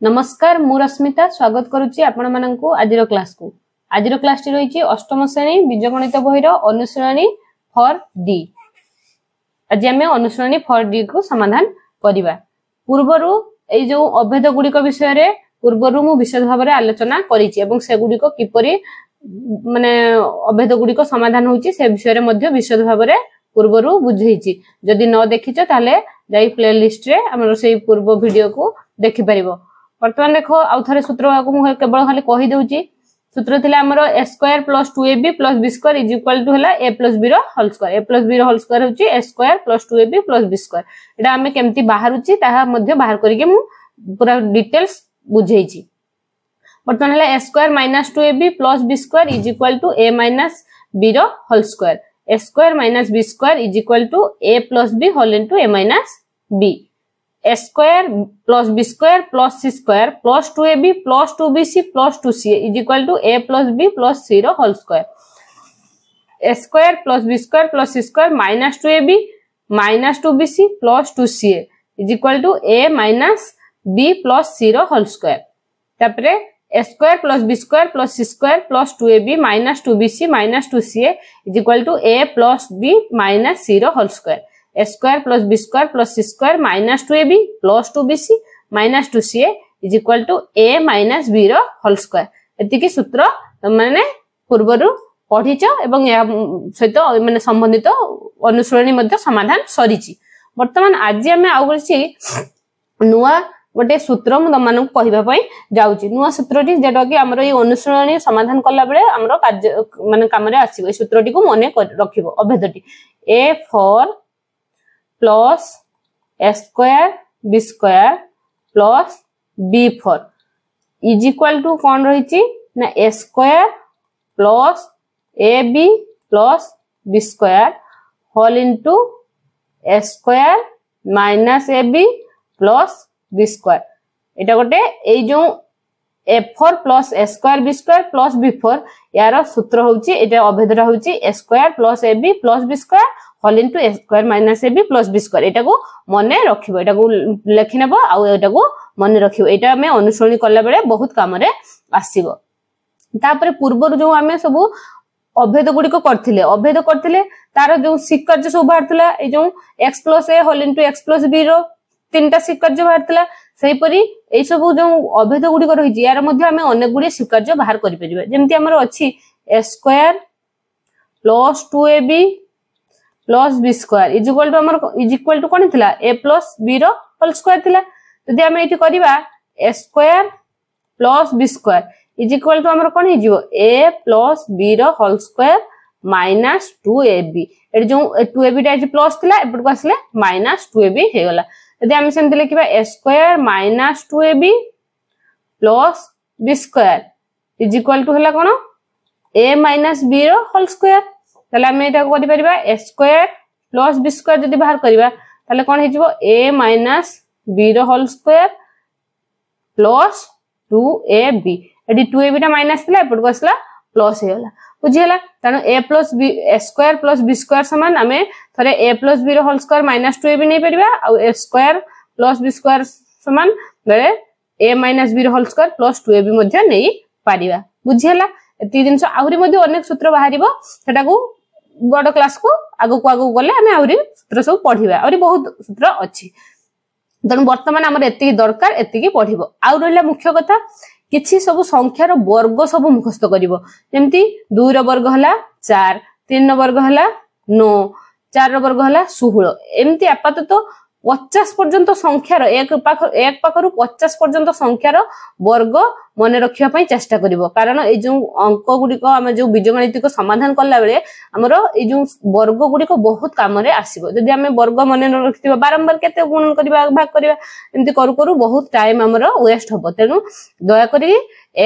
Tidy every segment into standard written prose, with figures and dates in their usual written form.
नमस्कार मु रश्मिता स्वागत करुच्ची आपण माननकु आजिरो क्लास को। आजिरो क्लास टी रही अष्टम श्रेणी बीजगणित बहिर अनुसरणी फॉर डी। आज आम अनुसरणी फॉर डी को समाधान करिबा। पूर्वरु ए जो अभेद गुड़िक विषय रे पूर्वरु मु विशेष भाव में आलोचना करिछि एवं से गुड़िक किपरि माने अभेद गुड़िक समाधान होछि से विषय रे मध्य विशेष भाव में पूर्वरु बुझेछि। जदि न देखिछ ताले जाई प्लेलिस्ट रे हमर सेही पूर्व वीडियो को देखि परिबो। वर्तमान देखो आउ थरे सूत्र को केवल खाली कहि देउची। सूत्र थिला हमर a square plus 2ab plus b square is equal to हला a प्लस b रो whole square. a plus b रो होल स्क्वायर होची a square plus 2ab plus b square. एटा हमें केमती बाहरुची ताहा मध्य बाहर करिके मु पूरा डिटेल्स बुझेइची। वर्तमान हला a square minus 2ab plus b square is equal to a minus b रो whole square. a square minus b square is equal to a plus b whole into a minus b। a square plus b square plus c square plus 2ab plus 2bc plus 2ca is equal to a plus b plus c रो whole square. a square plus b square plus c square minus 2ab minus 2bc plus 2ca is equal to a minus b plus c रो whole square. तापरे a square plus b square plus c square plus 2ab minus 2bc minus 2ca is equal to a plus b minus c रो whole square. a square plus b square plus c square minus 2ab plus 2bc minus 2ca is equal to a minus b रो whole square. एतिकी सूत्र माने पूर्वरु पढिछ एवं या सहित माने संबंधित अनुसरणी मध्ये समाधान सरीची। वर्तमान आज हम आउछि नुवा गोटे सूत्र मु तमन कहबा पई जाउछि। नुवा सूत्रटी जेटा कि हमर ए अनुसरणी समाधान कला बेले हमर कार्य माने काम रे आसीबो। ए सूत्रटी को मने रखिबो। अभेदटी a four plus a square b square plus b four is equal to कौन रही ना a square plus ab plus b square whole into a square minus ab plus b square. एटा गोटे ए जो a4 plus a square b square plus b4 यार सूत्र होउची। एटा अभेदटा होउची a square plus ab plus b square whole into a square minus ab plus b square. एटा को मने रखिबो। एटा को लेखि नेबो आ एटा को मने रखिबो। एटा हमें अनुसरणी करला बेले बहुत काम रे आसीबो। तापरे पूर्वरु जो हमें सब अभेद गुडी को करथिले तार जो सिकर्ज सब बाहरथिला ए जो x plus a whole into x plus b रो तीनटा सिकर्ज बाहरथिला। सेही परी ए सब जो अभेद गुडी को रहि지 यार मध्ये हमें अनेक गुडी सिकर्ज बाहर करि परिबे। जेमति हमर अछि a square plus 2ab plus b square is equal to कोन थिला a प्लस b रो होल स्क्वायर थिला। जदि हम एठी करबा a square plus b square is equal to हमर कोन हिजिवो a प्लस b रो होल स्क्वायर माइनस 2ab। एठी जो 2ab टा प्लस थिला एपट को आसले माइनस 2ab हे गला। जदि हम सेमते लिखिबा a square minus 2ab plus b square is equal to हला कोन a माइनस b रो होल स्क्वायर। ताले हम एटा करि परिबा a square plus b square जदि बाहर करिबा ताले कोन हिजिवो a माइनस b रो होल स्क्वायर प्लस 2ab। एडी 2ab टा माइनस थिला एपट को आसला प्लस हे गला। बुझियला तानो a plus b a square plus b square समान हमें थरे a प्लस b रो होल स्क्वायर माइनस 2ab नै परिबा आ a square plus b square समान बेले a माइनस b रो होल स्क्वायर प्लस 2ab मध्ये नै परिबा। बुझियला एती जिंस आहुरी मध्ये अनेक सूत्र बाहरिबो सेटा को बड़ क्लास को आगो गले हमें आहुरी सूत्र सब पढिबा। आहुरी बहुत सूत्र अछि तन वर्तमान हमर एती दरकार एती पढिबो। आ रहला मुख्य कथा किछि सब संख्यार वर्ग सब मुखस्त करिवो। जेमति 2 रो वर्ग हला 4 3 रो वर्ग हला 9 4 रो वर्ग हला 16 एमति आपातत 50 पर्यंत संख्यार एक पाखरु 50 पर्यंत संख्यार वर्ग मने रखिया पई चेष्टा करिवो। कारण ए जो अंक गुडी को हम जो बीजगणित को समाधान करला बेले हमरो ए जो वर्ग गुडी को बहुत काम रे आसीबो। जदि हमें वर्ग मने न रखिबा बारंबार केते गुणन करिबा भाग करिबा एमति करू करू बहुत टाइम हमरो वेस्ट होबो। तेनु दया करी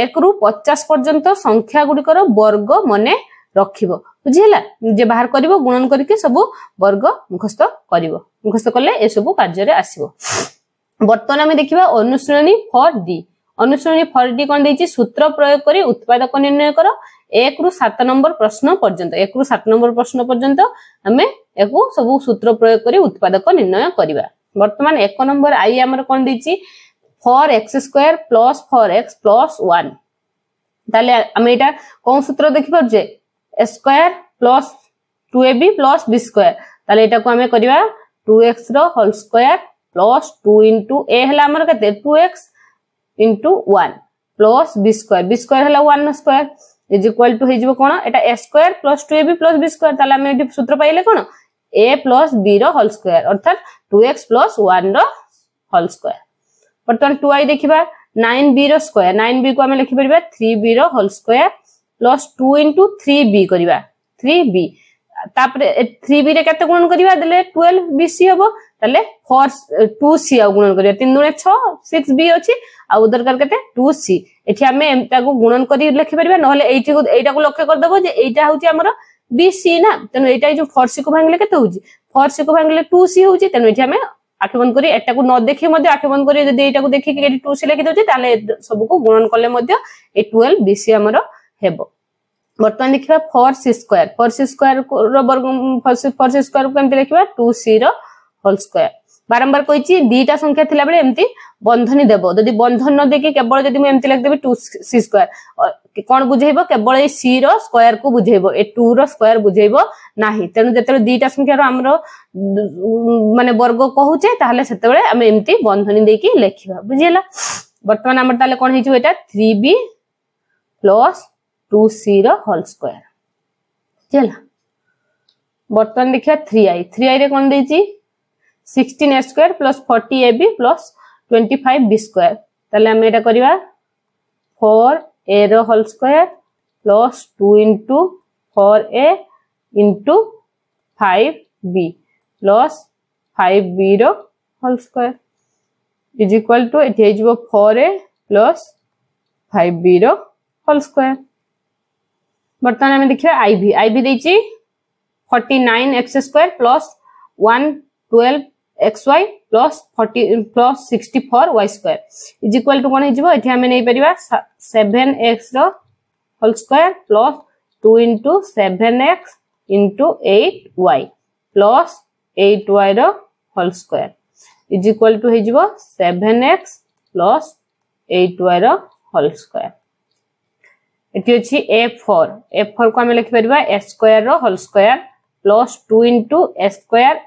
1 रु 50 पर्यंत संख्या गुडी को वर्ग मने रखिबो। बुझिला जे बाहर करिवो गुणन करके सब वर्ग मुखस्त करिवो। मुखस्त करले ए सब कार्य रे आसीबो। वर्तमान हम देखिबा अनुसरणी फॉर डी। अनुसरणी फॉर डी कोन देछि सूत्र प्रयोग करी उत्पादक निर्णय करो 1 रु 7 नंबर प्रश्न पर्यंत। 1 रु 7 नंबर प्रश्न पर्यंत हमें एको सब सूत्र प्रयोग करी उत्पादक निर्णय करिबा। वर्तमान 1 नंबर आई हमर कोन देछि 4x² प्लस 4x प्लस 1 ताले हम एटा कोन सूत्र देखि परजे a² plus 2ab plus b² ताले एटा को हमें करिवा 2x रो whole square plus 2 into a हला हमर कते 2x into 1 प्लस b² हला 1 स्क्वायर इज इक्वल टू हे जिवो कोन एटा a² plus 2ab plus b² ताले हम एटी सूत्र पाइले कोन a प्लस b रो होल स्क्वायर अर्थात 2x प्लस 1 रो होल स्क्वायर बर्तन 2i देखिबा 9b रो स्क्वायर 9b को हम लिखि परबा 3b रो whole square plus 2 into 3b करिबा 3b तापरे 3b रे कते गुणन करिबा देले 12bc हबो ताले 2c आ गुणन करिबा 3 दुने 6 6b अछि आ उधर कर कते 2c एठी हमें एटा को गुणन करी लिखि परबा नहले एटा को लक्ष्य कर दबो जे एटा होची हमर bc ना तनो एटा जो 4c को भांगले कते होची 4c को भांगले 2c होची तनो एठी हमें आखे बंद करी एटा को न देखि मध्ये आखे बंद करी जदी एटा को देखि के 2c लिखि दोची ताले सब को गुणन करले मध्ये ए 12bc हमर हेबो बर्तमान देखिबा 4c² रो वर्ग 4c² को केमते लिखिबा 2c रो होल स्क्वायर बारंबार कहिची दीटा संख्या थिला बेले एम्ति बंधनी देबो जदी बंधन न देकी केवल जदी मैं एम्ति लिख देबी 2c² कोन बुझेइबो केवल ए c रो स्क्वायर को बुझेइबो ए 2 रो स्क्वायर बुझेइबो नाही तेनु जेते दीटा संख्या रो हमरो माने वर्ग कहूचे ताहले सेते बेले हम एम्ति बंधनी देकी लिखिबा बुझियला वर्तमान हमर ताले कोन हिचो एटा 3b प्लस 2c रो होल स्क्वायर चला वर्तमान देखिया 3i रे कोन देची 16a² plus 40ab plus 25b² ताले हम एटा करिवा 4a रो whole square plus 2 into 4a into 5b plus 5b रो whole square is equal to एठी हेजबो 4a प्लस 5b रो होल स्क्वायर बर्तमान हम देखिबा iv देची 49x² plus 112xy plus 40 plus 64y² is equal to कोन हिजबो एठी हम नै परिबा 7x रो whole square plus 2 into 7x into 8y plus 8y रो whole square is equal to हिजबो 7x plus 8y रो होल स्क्वायर एटी अछि a4 को हम लिखि परबा a² रो whole square plus 2 into a²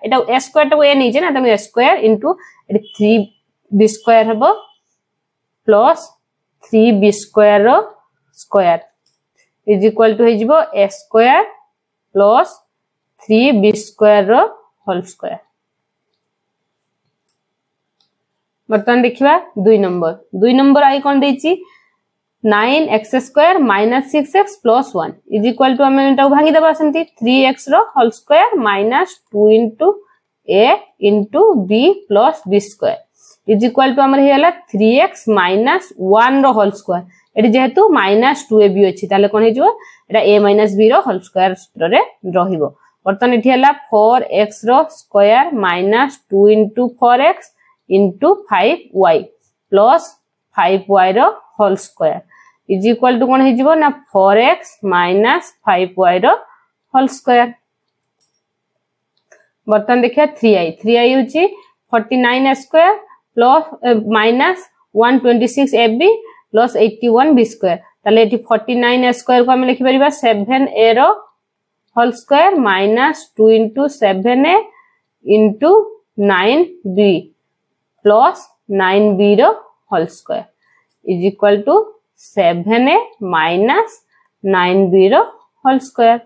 एटा a² तो ए नै जे ना त a² into 3b² हबो प्लस 3b² रो स्क्वायर इज इक्वल टू हिजबो a² प्लस 3b² रो होल स्क्वायर बर्तमान देखिबा 2 नंबर आई कोन देची 9x² minus 6x plus 1 is equal to हमें एटा भांगी देबा सेंती 3x row whole square minus 2 into a into b plus b² is equal to हमर हेला 3x minus 1 रो होल स्क्वायर एटी जेहेतु minus 2ab अछि ताले कोन हे जो एटा a minus b रो होल स्क्वायर सूत्र रे रहिबो बर्तन एठी हला 4x रो square minus 2 into 4x into 5y plus 5y रो whole square is equal to कोन हिजबो ना 4x minus 5y रो होल स्क्वायर बर्तन देखिया 3i होची 49a² plus minus 126ab plus 81b² ताले एठी 49a² को हम लिखि परिबा 7a रो whole square minus 2 into 7a into 9b plus 9b रो whole square is equal to 7a minus 9b रो होल स्क्वायर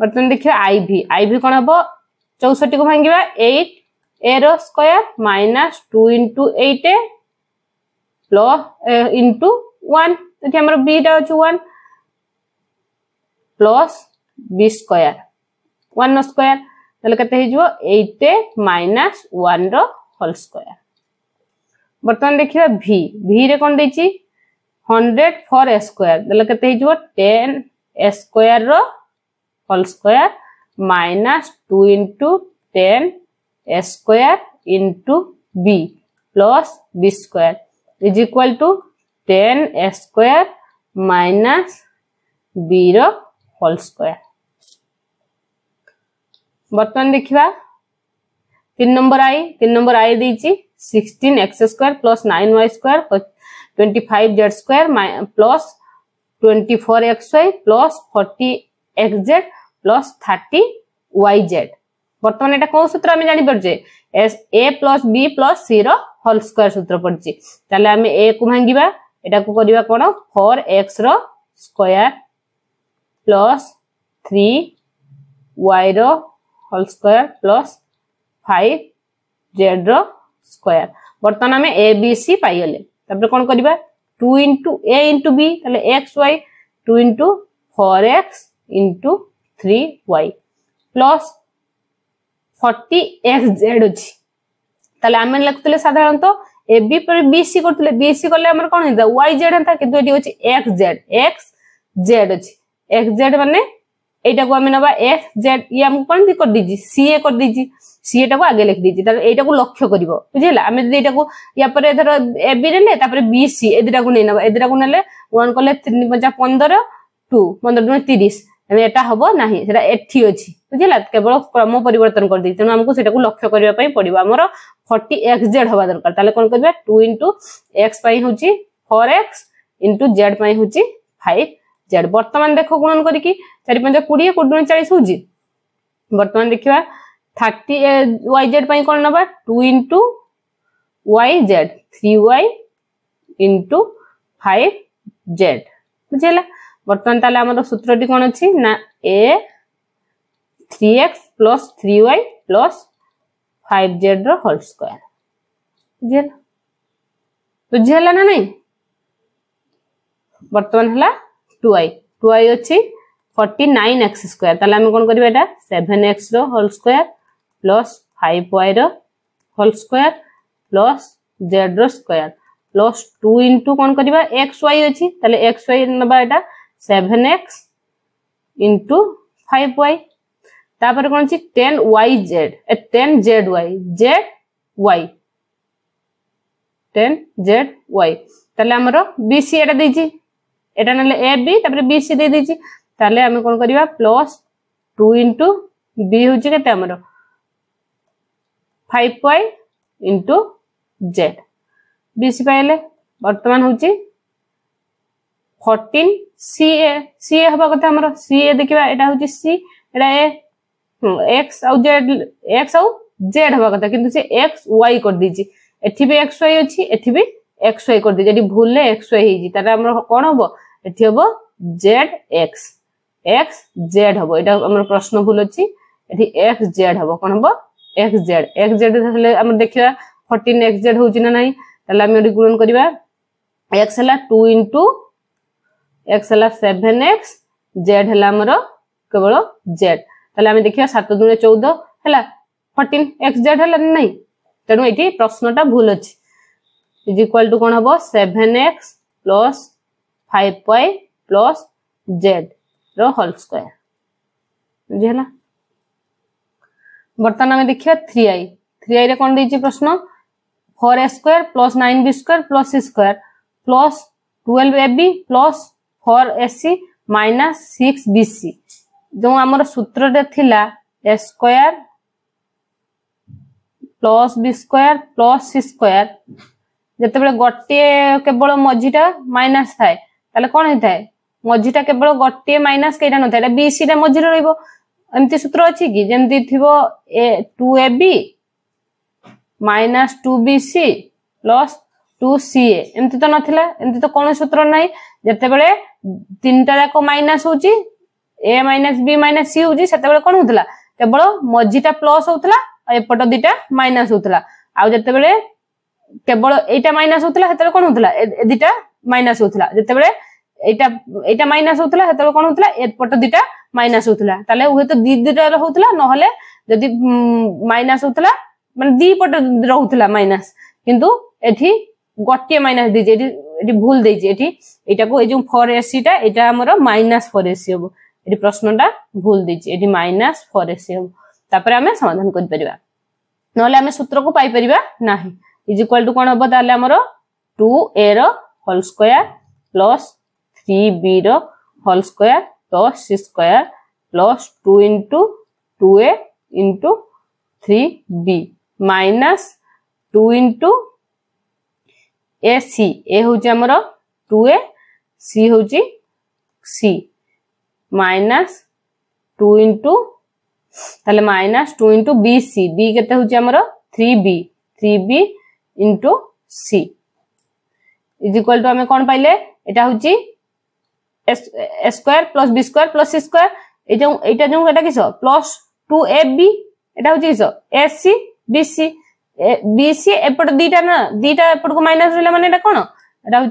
बर्तन देखियो iv कोन हबो 64 को भांगीबा 8a रो square minus 2 into 8a plus into 1 एठी हमर b टा अछि 1 प्लस b² 1 स्क्वायर तले कते हिजबो 8a minus 1 रो होल स्क्वायर बर्तमान देखिबा v रे कोन देची 100 for a² तले कते हिजबो 10a² row whole square minus 2 into 10a² into b plus b² is equal to 10a² minus b रो होल स्क्वायर बर्तमान देखिबा 3 नंबर आई देछि 16x² plus 9y² 25z² plus 24xy plus 40xz plus 30yz। बर्तमान एटा कौन सूत्र आमे जानि परजे a plus b plus c रो होल स्क्वायर सूत्र पड़छि। ताले आमे a को भांगीबा एटा को करिबा कोन 4x रो स्क्वायर प्लस 3y रो होल स्क्वायर प्लस 5z रो स्क्वायर। बर्तमान आमे a b c पाइले तबरे कोन करिबा 2 into a into b ताले xy 2 into 4x into 3y plus 40xz अछि। ताले आमे लिखतले साधारणतः ए बी पर बी सी करतले बी सी करले हमर कोन हेता yz हेता किंतु एटी होछि xz अछि। xz माने एटा को आमे नबा xz ये हम कोन दी कर दीजी ca कर दीजी ca टा को आगे लिख दीजी ताले एटा को लक्ष्य करबो बुझिला। आमे एटा को या पर धर ए बी नेले तापर बी सी एदिटा को नै नबा एदिटा को नेले 1 करले 3 5 15 2 15 30 एटा हबो नाही सेटा एठी अछि बुझिला। केवल क्रम परिवर्तन कर दी तेनु हमको सेटा को लक्ष्य करिया पई पड़िबो। हमरो 40xz हबा दरकार ताले कोन करबा 2 into x पई होची 4x into z पई होची 5z। वर्तमान देखो गुणन करी की 4 5 20 20 40 होची। वर्तमान देखिबा 30yz पई कोन नबा 2 into yz 3y into 5z बुझिला। वर्तमान ताले हमरो सूत्रटी कोन अछि ना a 3x plus 3y plus 5z row whole square बुझिला। बुझिला ना नहीं। वर्तमान हला 2y अछि 49x² ताले हम कोन करबा एटा 7x रो होल स्क्वायर प्लस 5y रो होल स्क्वायर प्लस z रो स्क्वायर प्लस 2 into कोन करबा xy अछि ताले xy नबा एटा 7x into 5y तापर कोन छी 10yz 10zy zy 10zy ताले हमरो bc एटा देछि एटा नले ab तापर bc दे देछि ताले हम कोन करबा प्लस 2 into b होछि केते हमरो 5y into z bc पाइले। वर्तमान होछि 14 ca हबा कथा हमरो ca देखिबा एटा होछि c एटा a x आउ z हबा कथा किंतु से x y कर दीची एठी भी xy अछि एठी भी xy कर दीची। एठी भूल ले xy हेजी तारा हमर कोन हबो एठी हबो zx x z हबो एटा हमर प्रश्न भूल अछि एठी x z हबो कोन हबो x z हले हम देखिबा 14xz होछि ना नाही ताले हम गुणन करिबा x हला 2 into x हला 7x z हला हमर केवल z ताले हम देखिबा 7 दुने 14 हला 14xz हला नाही तेनु एठी प्रश्नटा भूल अछि इज इक्वल टू कोन हबो 7x plus 5y plus z रो होल स्क्वायर बुझिला। वर्तमान हम देखिबा 3i रे कोन देछि प्रश्न 4a² plus 9b² plus c² plus 12ab plus 4ac minus 6bc जो हमर सूत्र रे थिला a² plus b² plus c² जतेबेले गोटे केवल मझीटा माइनस थाए ताले कोन हेताए मझीटा केवल गोटे माइनस केटा न थाए bc रे मझी रहइबो एमती सूत्र अछि कि जेमती थिबो 2ab minus 2bc plus 2ca एमती तो नथिला एमती तो कोन सूत्र नाही जतेबेले तीनटा जाको माइनस होची a minus b minus c होची सेतेबेले कोन होतला केवल मझीटा प्लस होतला आ एपट दिटा माइनस होतला आ जतेबेले केवल एटा माइनस होतला हेतले कोन होतला ए दिटा माइनस होतला जतेबेले एटा माइनस होतला हेतले कोन होतला एपट दिटा माइनस होतला ताले उहे तो दिटा होतला न हले जदी माइनस होतला माने दी पट रहउतला माइनस किंतु एठी गोटे माइनस दीजे एठी भूल देछि एठी एटा को ए जो 4ac टा एटा हमरो माइनस 4ac हो एठी प्रश्नटा भूल देछि एठी माइनस 4ac हो तापर हमें समाधान कर परिबा नहले हमें सूत्र को पाई परिबा नाही इज इक्वल टू कोन हबो ताले हमरो 2a रो होल स्क्वायर प्लस 3b रो whole square plus c square plus 2 into 2a into 3b minus 2 into A C A हूँ आमर 2a सी हूँ सी माइनस 2 इंटू ताले minus 2 into B C B केते हूँ आमर 3b into C is equal to आम कौन पाइले एटा हूँ A square plus B square plus C square एटा जो एटा किस प्लस 2ab एटा हूँ किस ए सी बी सी एपट दीटा ना दीटा एपट को माइनस रहला माने एटा कोन एटा हूँ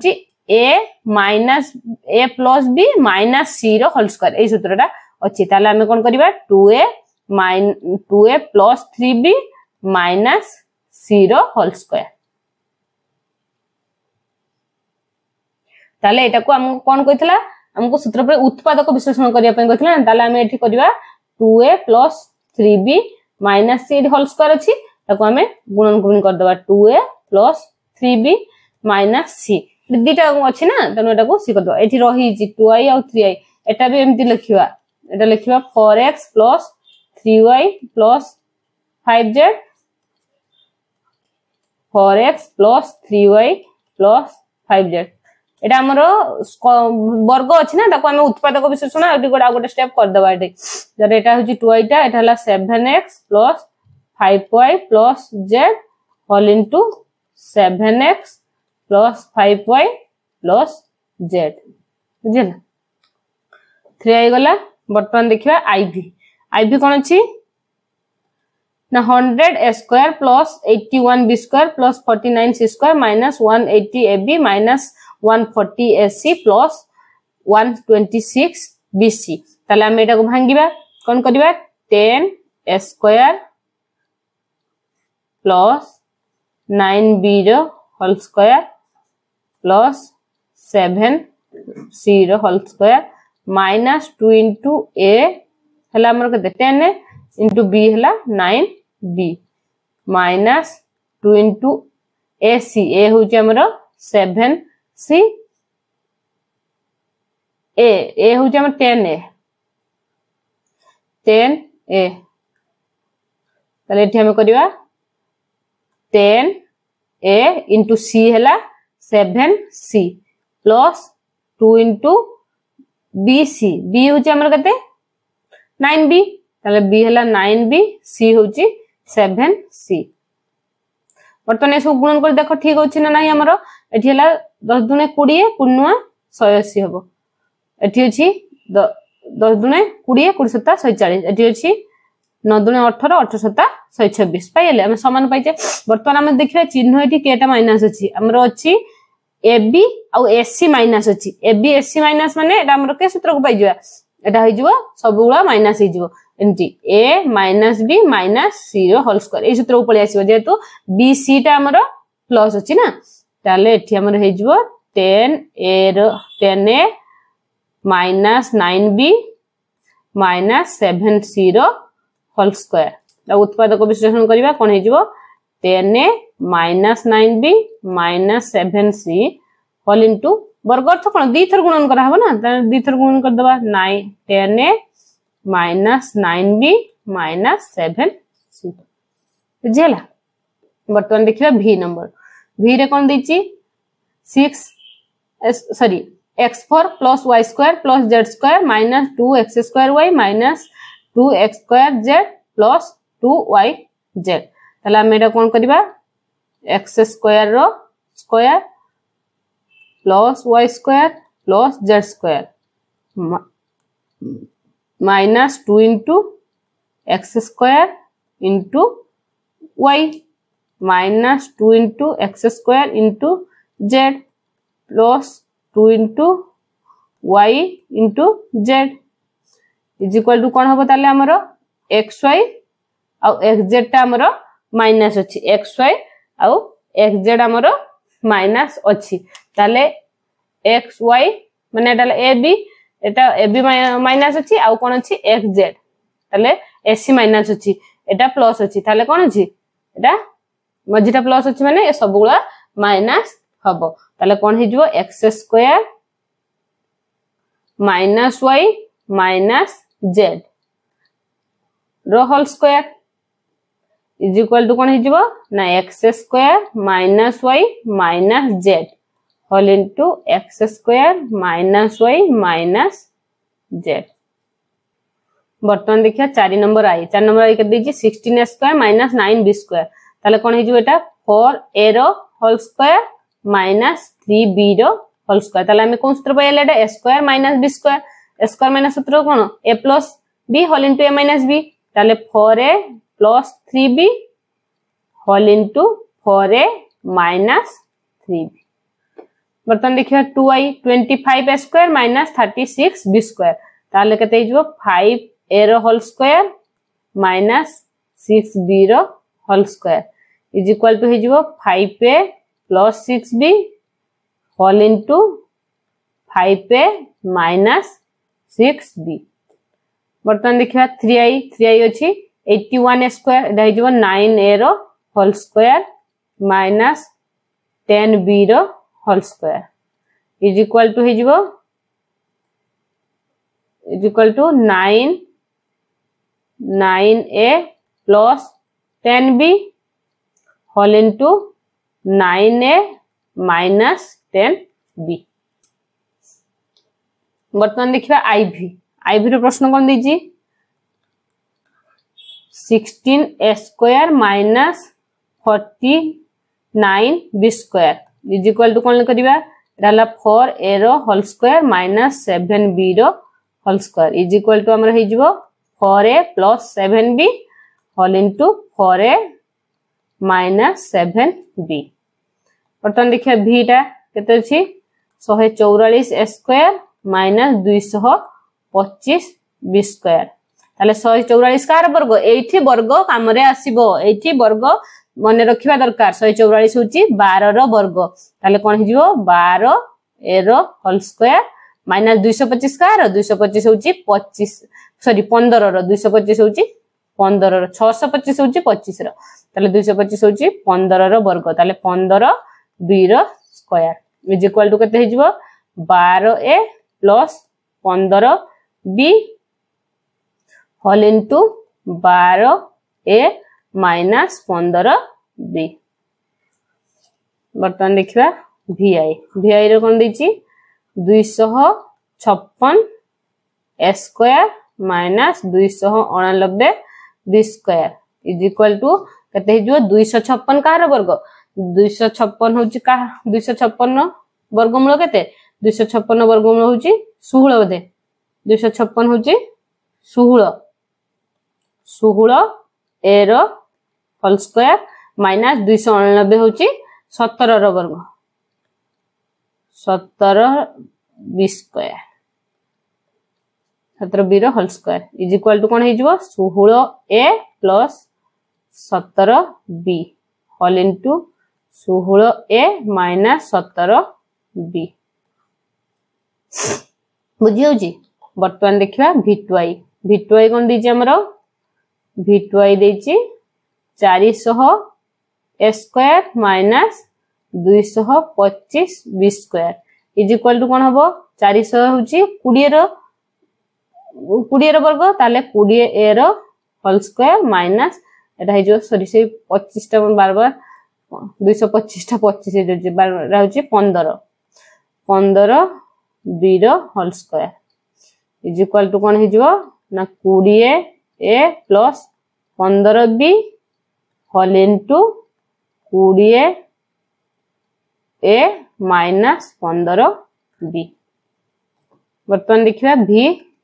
ए माइनस ए प्लस बी माइनस सी रो होल स्क्वायर ए सूत्रटा अछि ताले आमे कोन करबा 2a प्लस 3b माइनस सी रो होल स्क्वायर ताले एटा को हमको कोन कहितला हमको सूत्र पर उत्पादक विश्लेषण करिया पय कहितला ताले आमे एठी करबा 2a प्लस 3b माइनस सी होल स्क्वायर अछि ताको आमे गुणन कर देबा 2a प्लस 3b माइनस सी दीटा अछि ना तनो एटा को सी कर दो एठी रही छि 2i और 3i एटा भी एम्ति लिखिबा एटा लिखिबा 4x plus 3y plus 5z 4x plus 3y plus 5z एटा हमरो वर्ग अछि ना ताको हमें उत्पादक विश्लेषण एटी गोटे स्टेप कर देबा एटी जरे एटा होची 2y टा एटा हला 7x plus 5y plus z whole into 7x plus 5y plus z बुझिला 3i गला बर्तमान देखिबा आईवी कोन अछि ना 100 a square plus 81 b square plus 49 c square minus 180 ab minus 140 ac plus 126 bc ताले हम एटा को भांगीबा कोन करबा 10 a स्क्वायर प्लस 9b रो होल स्क्वायर प्लस 7c रो whole square minus 2 into a हला हमर कते 10 इंटू b हला 9b minus 2 into ac a होची हमर 7c a होची हमर 10a ताले एठी हम करिवा 10a इंटू c हला 7c plus 2 into bc b होची हमर कते 9b ताले b हला 9b c होची 7c बर्तमान सब गुणन कर देखो ठीक होची ना नाही हमरो एठी हला 10 दुने 20 पुनुआ 180 हबो एठी अछि 10 दुने 20 20 सत्ता 140 एठी अछि 9 दुने 18 18 सत्ता 126 पाइले हम समान पाइचे बर्तमान हम देखिबा चिन्ह एठी केटा माइनस अछि हमरो अछि ab और ac माइनस अछि ab ac माइनस माने एटा हमरो के सूत्र को पाइ जवा एटा होई जवा सबुला माइनस होई जवा एंटी a minus b minus c रो होल स्क्वायर ए सूत्र ऊपर आसीबो जेतु bc टा हमरो प्लस अछि ना ताले एठी हमरो होई जवा 10a minus 9b minus 7c रो होल स्क्वायर ता उत्पादक विश्लेषण करिबा कोन होई जवा 10a minus 9b minus 7c whole into वर्ग अर्थ कोन दी थर गुणन करा हबो ना त दी थर गुणन कर दबा 10a minus 9b minus 7c बुझिला बर्तमान देखिबा v नंबर v रे कोन दैछि 6 plus y square plus z square minus 2x square y minus 2x square z plus 2yz ताला हम एटा कोन करबा x स्क्वायर रो square plus y square plus z square minus 2 into x square into y minus 2 into x square into z plus 2 into y into z is equal to कोन हबो ताले हमरो xy और xz टा हमरो minus अछि xy और xz हमरो माइनस अछि ताले xy माने एटा ab एटा ab माइनस अछि और कोन अछि xz ताले ac माइनस अछि एटा प्लस अछि ताले कोन अछि एटा मझिटा प्लस अछि माने ए सबगुला माइनस हबो ताले कोन हि जबो x square minus y minus z रो whole square is equal to कौन हो ना x square minus y minus z whole into x square minus y minus z. बर्तमान देखिए 4 नंबर आई 16 स्क्वायर माइनस 9 बी स्क्वायर ताले कौन हो एटा 4 ए रो होल स्क्वायर माइनस 3 बी रो होल स्क्वायर ताले हमें कौन सूत्र पाइले एटा a square minus b square A square minus सूत्र कौन ए प्लस बी होल इनटू ए माइनस बी ताले 4a plus 3b whole into 4a minus 3b। बर्तमान देखिए 2i 25 square minus 36 B square ताले केते हिजो 5a रो होल स्क्वायर माइनस 6b रो whole square is equal to हिजो 5a plus 6b whole into 5a minus 6b। बर्तमान देखिए 3i अच्छी 81 स्क्वायर एटा हिजो 9a रो होल स्क्वायर माइनस 10b रो whole square is equal to 9a plus 10b whole into 9a minus 10b। बर्तमान देखिए आईवी रो प्रश्न कौन दीजिए 16 square minus 49 B square is equal to कौन करिबा एटा 4a रो होल स्क्वायर माइनस 7b रो whole square is equal to हमर हिजबो 4a plus 7b whole into 4a minus 7b। बर्तमान देखिए v टा केते अछि 144 स्क्वायर माइनस 225 बी स्क्वायर ताले 144 कार वर्ग एठी वर्ग काम रे आसीबो एठी वर्ग मने रखिबा दरकार 144 होची 12 रो वर्ग ताले कोन हिजिबो 12 ए रो होल स्क्वायर माइनस 225 कार 225 होची 25 सॉरी 15 रो 225 होची 15 रो 625 होची 25 रो ताले 225 होची 15 रो वर्ग ताले 15 बी रो स्क्वायर इज इक्वल टू केते हिजिबो 12 A plus 15 B whole into 12 A minus 15 B. बर्तमान देखिबा vi रो कोन दिछि 256 square minus 289 B square is equal to केते हिजो 256 कार वर्ग 256 होची का 256 वर्गमूल केते 256 वर्गमूल होची 16 बदे 256 होची 16 ए रो होल स्क्वायर माइनस 289 होची 17 रो वर्ग 17 बी स्क्वायर 17 बी रो whole square is equal to कोन हिजबो 16 A plus 17 B whole into 16 A minus 17 B. बुझी होची। बर्तमान देखिबा v2i कोन दिछि हमरो v2i देछि 400 square minus 225 B square is equal to कोन हबो 400 होची 20 रो वर्ग ताले 20 ए रो होल स्क्वायर माइनस एटा हिजो सॉरी से 25 टा बार बार 225 टा 25 हे जे बार रहउची 15 बी रो whole square is equal to कोन हिजो ना 20 A plus 15 B whole into 20 A minus 15 B. बर्तमान देखिबा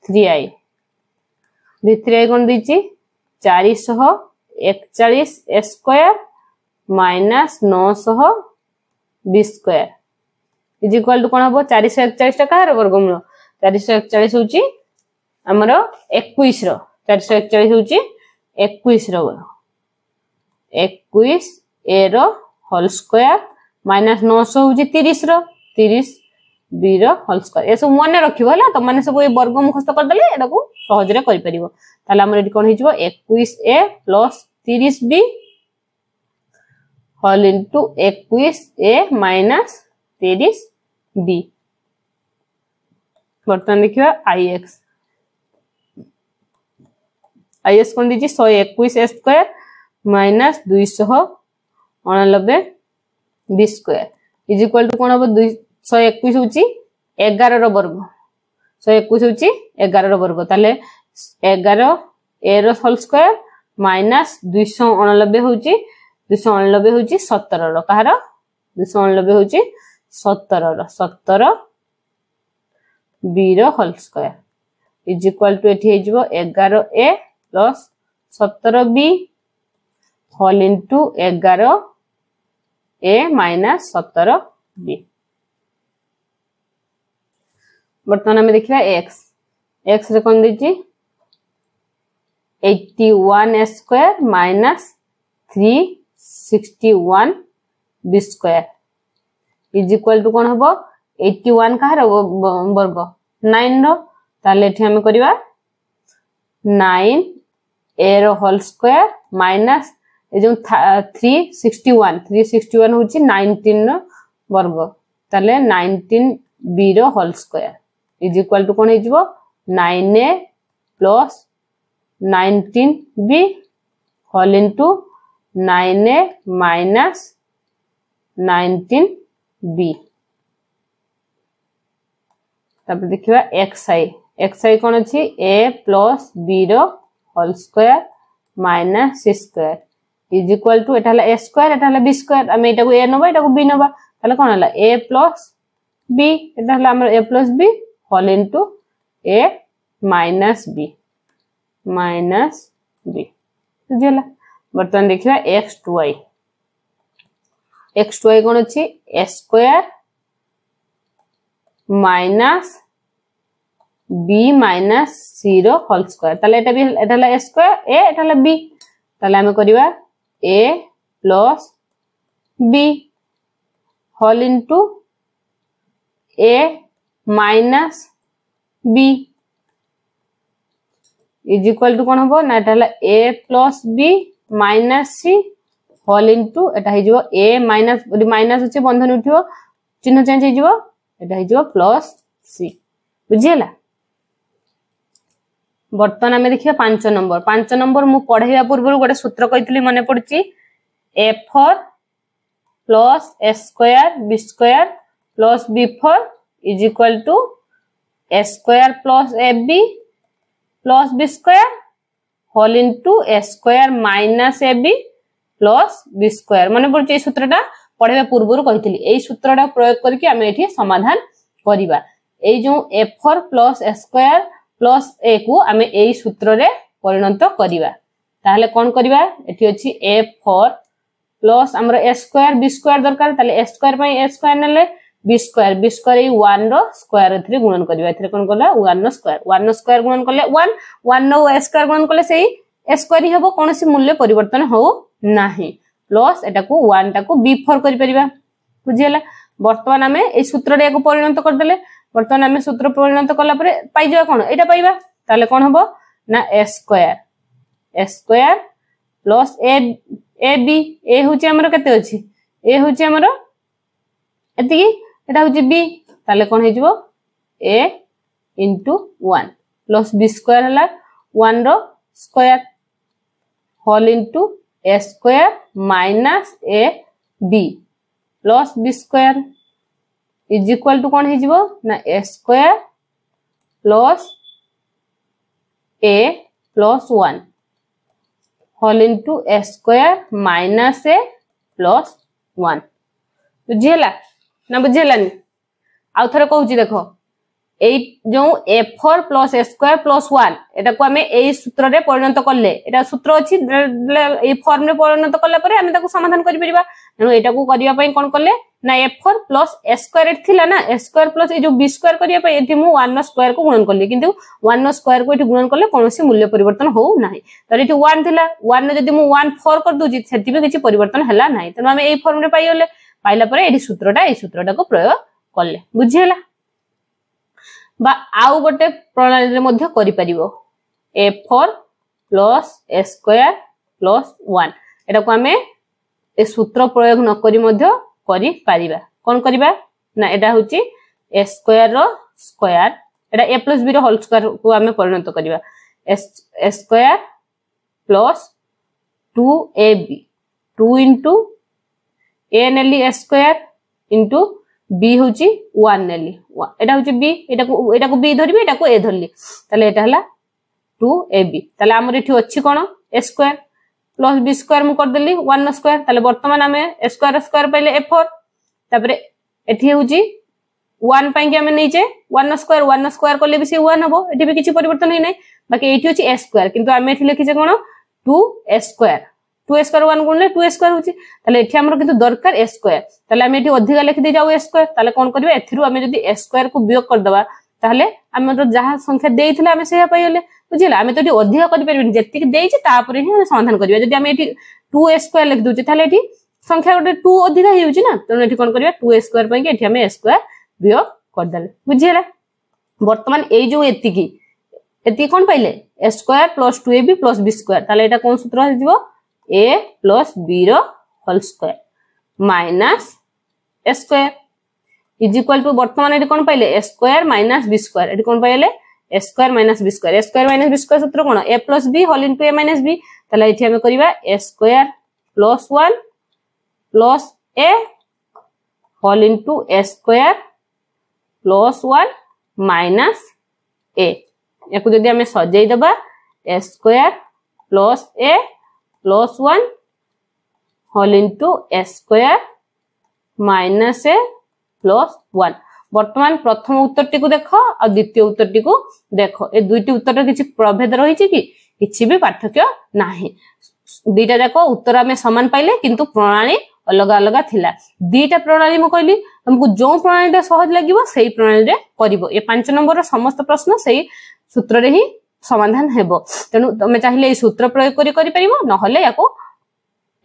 v3i कोन दिछि 441 square minus 900 B square is equal to कोन हबो 441 टा कार वर्गमूल 441 होची हमरो 21 रो 441 होची 21 रो 21 ए रो होल स्क्वायर माइनस 900 होची 30 रो 30 बी रो होल स्क्वायर ए सब मने रखिबो हला त माने सब ए वर्ग मुखस्त कर देले एटा को सहज रे करि परिबो ताले हमर एटी कोन हिजबो 21 A plus 30 B whole into 21 A minus 30 B. बर्तमान देखिबा ix कोन दिछि 121 square minus 289 B square is equal to कौन हम 221 होची 11 रो वर्ग 121 होची 11 रो वर्ग ताले 11 ए रो होल स्क्वायर माइनस 289 होची 17 रो कहार 289 होची 17 बी रो whole square is equal to एठी हे जिवो 11 A plus 17 B whole into 11 A minus 17 B. बर्तमान हमें देखिबा x रे कोन देची 81 A square minus 361 B square is equal to कोन हबो 81 कहार वर्ग 9 रो ताले एठी हम करिवा 9 ए रो होल स्क्वायर माइनस ए जो 361 होची 19 रो वर्ग ताले 19 बी रो whole square is equal to कोन हेजिवो 9a plus 19 B whole into 9a minus 19 B. तब देखिबा xi कोन अछि a प्लस b रो whole square minus c square is equal to एटा हला a स्क्वायर एटा हला b स्क्वायर हम एटा को a नबा एटा को b नबा ताले कोन हला a प्लस b एटा हला हमर a plus b whole into a minus b बुझिला। बर्तमान देखिबा x2y कोन अछि a square minus b minus c रो होल स्क्वायर ताले एटा भी एटा हला a स्क्वायर a एटा हला b ताले हम करिवा a plus b whole into a minus b is equal to कोन हबो ना एटा हला a plus b minus c whole into एटा हे जिवो a माइनस माइनस अछि बंधन उठियो चिन्ह चेंज हे जिवो एटा हे जिवो प्लस c बुझिला। बर्तमान हमें देखिए 5 नंबर मु पढ़ाइबा पूर्व गोटे सूत्र कहितली मने पड़ची a4 plus a square b square plus b4 is equal to a square plus ab plus b square whole into a square minus ab plus b square मने पड़ची ए सूत्रटा पढ़ाइबा पूर्व कहितली ए सूत्रटा प्रयोग करके हमें एठी समाधान करिबा ए जो a4 plus a square plus a को आमे एई सूत्र रे परिणत करिवा ताहले कोन करिवा एठी अछि a4 प्लस हमर a स्क्वायर b स्क्वायर दरकार ताले a स्क्वायर पई a स्क्वायर नेले b स्क्वायर ए 1 रो स्क्वायर एथरे गुणन करिवा एथरे कोन कला 1 रो स्क्वायर गुणन करले 1 रो a स्क्वायर गुणन करले सेही a स्क्वायर ही हबो कोनोसी मूल्य परिवर्तन हो नाही प्लस एटा को 1 टा को b4 करि परिबा बुझियला। वर्तमान हमें ए सूत्र रे को परिणत कर देले वर्तमान हमें सूत्र परिणत कला परे पाई जावा कोन एटा पाइबा ताले कोन हबो ना a square plus ab a होची हमर कते अछि a होची हमर एति एटा होची b ताले कोन हे जिवो a * 1 प्लस b स्क्वायर हला 1 रो square whole into a square minus a b plus b square is equal to कोन हे जिवो ना a square plus a plus 1 whole into a square minus a plus 1 बुझियला ना बुझियलानी आउ थरे कहूची देखो ए जो a4 plus a square plus 1 एटा को हमें ए सूत्र रे परिणत करले एटा सूत्र अछि ए फॉर्म रे परिणत करला परे हमें ताको समाधान करि परिबा एनो एटा को करिया पई कोन करले ना a4 प्लस a स्क्वायर थिला ना a स्क्वायर प्लस ए जो b स्क्वायर करिया पई एठी मु 1 नो स्क्वायर को गुणन करले किंतु 1 नो स्क्वायर को एठी गुणन करले कोनोसी मूल्य परिवर्तन हो नाही त एठी 1 थिला 1 ने जदी मु 1 4 कर दूची सेठी भी किछि परिवर्तन हला नाही त हमें ए फॉर्म रे पाइले पाइला परे एठी सूत्रटा को प्रयोग करले बुझियला बा आउ गोटे प्रणाली रे मध्य करि परिबो a4 plus a square plus 1 एटा को हमें ए सूत्र प्रयोग न करी मध्य करि परिबा कोन करिबा ना एटा होची a स्क्वायर रो स्क्वायर एटा a प्लस b रो होल स्क्वायर को हमें परिणत करिबा a square plus 2ab 2 into a नेली a स्क्वायर into b होची 1 नेली एटा होची b एटा को b धरबी एटा को a धरली ताले एटा हला 2ab ताले हमर एठी अछि कोन a square plus b square मु कर देली 1 स्क्वायर ताले वर्तमान हमें a स्क्वायर स्क्वायर पहिले a4 तापरे एठी होची 1 पई के हमें नीचे 1 स्क्वायर करले भी से 1 हबो एठी भी किछि परिवर्तन हे नै बाकी एठी होची a स्क्वायर किंतु हमें एठी लिखि जे कोन 2a स्क्वायर 2a स्क्वायर 1 गुणले 2a स्क्वायर होची ताले एठी हमर किंतु दरकार a स्क्वायर ताले हमें एठी अधिक लिखि दे जाऊ a स्क्वायर ताले कोन करबे एथिरु हमें जदी a स्क्वायर को वियोग कर दबा ताले हमें तो जहा संख्या देइथिला हमें सेहा पाइले बुझिला हमें तो एठी अधिक करि परबिन जेतिक देइछि तापरे ही समाधान करबा जदी हमें एठी 2a स्क्वायर लिख दोछि ताले एठी संख्या गोटे 2 अधिक हे होछि ना त एठी कोन करबा 2a स्क्वायर पई के एठी हमें a स्क्वायर वियोग कर दले बुझिला वर्तमान ए जो एति कोन पाइले a square plus 2ab plus b square ताले एटा कोन सूत्र आ जिवो a प्लस b रो whole square minus a square is equal to वर्तमान एटी कोन पाइले a square minus b square एटी कोन पाइले a square minus b square सूत्र कोन a plus b whole into a minus b ताले एठी हम करिबा a square plus 1 plus a whole into a square plus 1 minus a याको जदी हमें सजाई दबा a square plus a plus 1 whole into a square minus a plus 1 वर्तमान प्रथम उत्तरटी को देखो और द्वितीय उत्तरटी को देखो ए दुईटी उत्तर किछि प्रभेद रही छि कि किछि भी पार्थक्य नाही दुईटा जाको उत्तर हमें समान पाइले किंतु प्रणाली अलग अलग थिला दुईटा प्रणाली म कहली हमको जो प्रणालीटा सहज लागिवो सेही प्रणाली रे करिवो ए 5 नंबर समस्त प्रश्न सेही सूत्र रे ही समाधान हेबो तेनु तमे चाहिले ए सूत्र प्रयोग करि परिवो न हले याको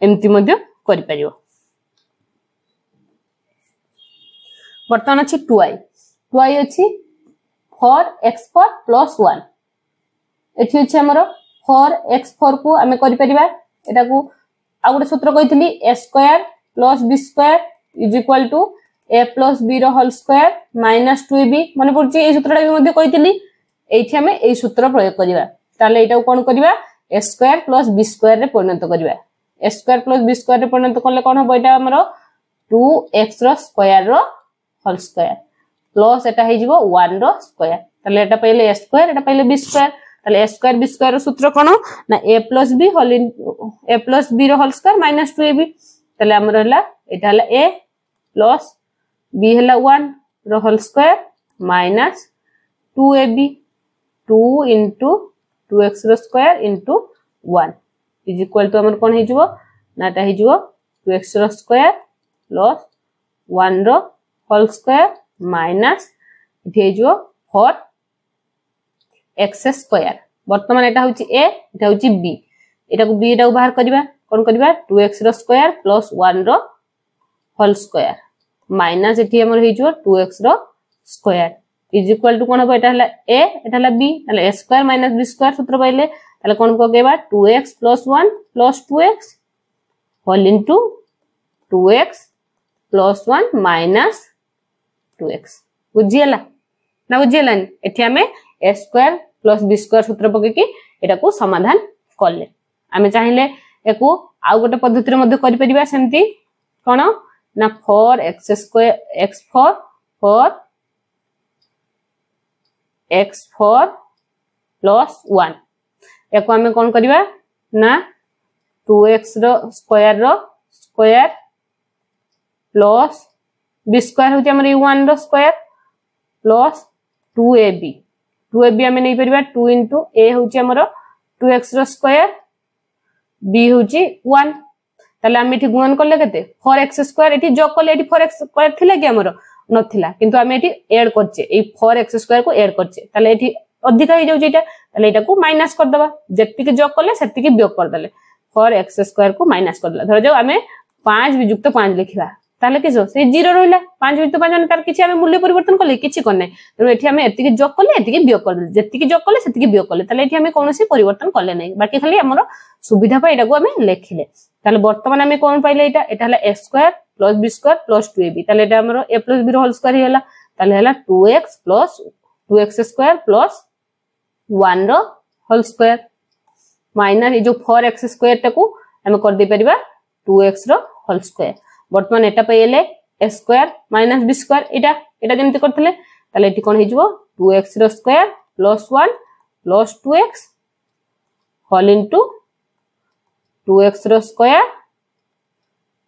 एम्ति मध्य करि परिवो वर्तमान अछि 2i अछि for x4 + 1 एठी अछि हमरो for x4 को हमें करि परिबा एटा को आ गोटे सूत्र कहितली a square plus b square is equal to a plus b रो होल स्क्वायर माइनस 2ab माने पड़छि ए सूत्रटा भी मध्ये कहितली एठी हमें ए सूत्र प्रयोग करिबा ताले एटा कोन करिबा a square plus b square रे परिणत करिबा a square plus b square रे परिणत करले कोन हो एटा हमरो 2x रो स्क्वायर रो होल स्क्वायर प्लस एटा हे जिवो 1 रो स्क्वायर ताले एटा पहिले a स्क्वायर एटा पहिले b स्क्वायर ताले a स्क्वायर b स्क्वायर रो सूत्र कोन ना a plus b whole a plus b रो होल स्क्वायर माइनस 2ab ताले हमर हला एटा हला a प्लस b हला 1 रो whole square minus 2ab 2 into 2x रो square into 1 is equal to हमर कोन हे जिवो नाटा हे जिवो 2x रो स्क्वायर प्लस 1 रो होल स्क्वायर माइनस इथे हे जिवो 4x स्क्वायर वर्तमान एटा होची a एटा होची b एटा को b एटा को बाहर करबा कोन करबा 2x रो स्क्वायर प्लस 1 रो होल स्क्वायर माइनस एठी हमर हे जिवो 2x रो स्क्वायर इज इक्वल टू कोन हो एटा हला a एटा हला b ताले a square minus b square सूत्र पाइले ताले कोन पकेबा 2x + 1 + 2x whole into 2x + 1 minus 2x बुझियला ना बुझियलानी एठी हमें a square plus b square सूत्र पके कि एटा को समाधान करले हमें चाहिले एको आ गोटे पद्धति रे मध्ये करि परिबा सेमती कोन ना for x4 for x4 plus 1 एको हमें कोन करबा ना 2x रो स्क्वायर प्लस b स्क्वायर होची हमर 1 रो स्क्वायर प्लस 2ab हमें नै परबा 2 into a होची हमर 2x रो स्क्वायर b होची 1 ताले हम एठी गुणन करले केते 4x स्क्वायर एठी जोग करले एठी 4x स्क्वायर थिला कि हमर नथिला किंतु हम एठी ऐड करछे ए 4x स्क्वायर को ऐड करछे ताले एठी अधिक हे जाउ जेटा ताले एटा को माइनस कर दबा जेति के जोग करले सेति के वियोग कर दले 4x स्क्वायर को माइनस कर दला धर जाऊ हमें 5 वियुक्त 5 लिखिबा ताले किसो से 0 रहला 5 वियुक्त 5 माने तार किछि हमें मूल्य परिवर्तन करले किछि करने तो एठी हमें एति के जोग करले एति के वियोग कर दले जेति के जोग करले सेति के वियोग करले ताले एठी हमें कोनोसी परिवर्तन करले नै बाकी खाली हमरो सुविधा पय एटा को हमें लेखिले ताले वर्तमान हमें कोन पाइले एटा हला a square plus b square plus 2ab ताले एटा हमरो a प्लस b रो होल स्क्वायर हेला ताले हला 2x plus 2x square plus 1 रो होल स्क्वायर माइनस ए जो 4x स्क्वायर टाको हम कर दे परिबा 2x रो होल स्क्वायर वर्तमान एटा पयले a square minus b square एटा जेमति करथले ताले एटी कोन हिजबो 2x रो square plus 1 plus 2x whole into 2x रो स्क्वायर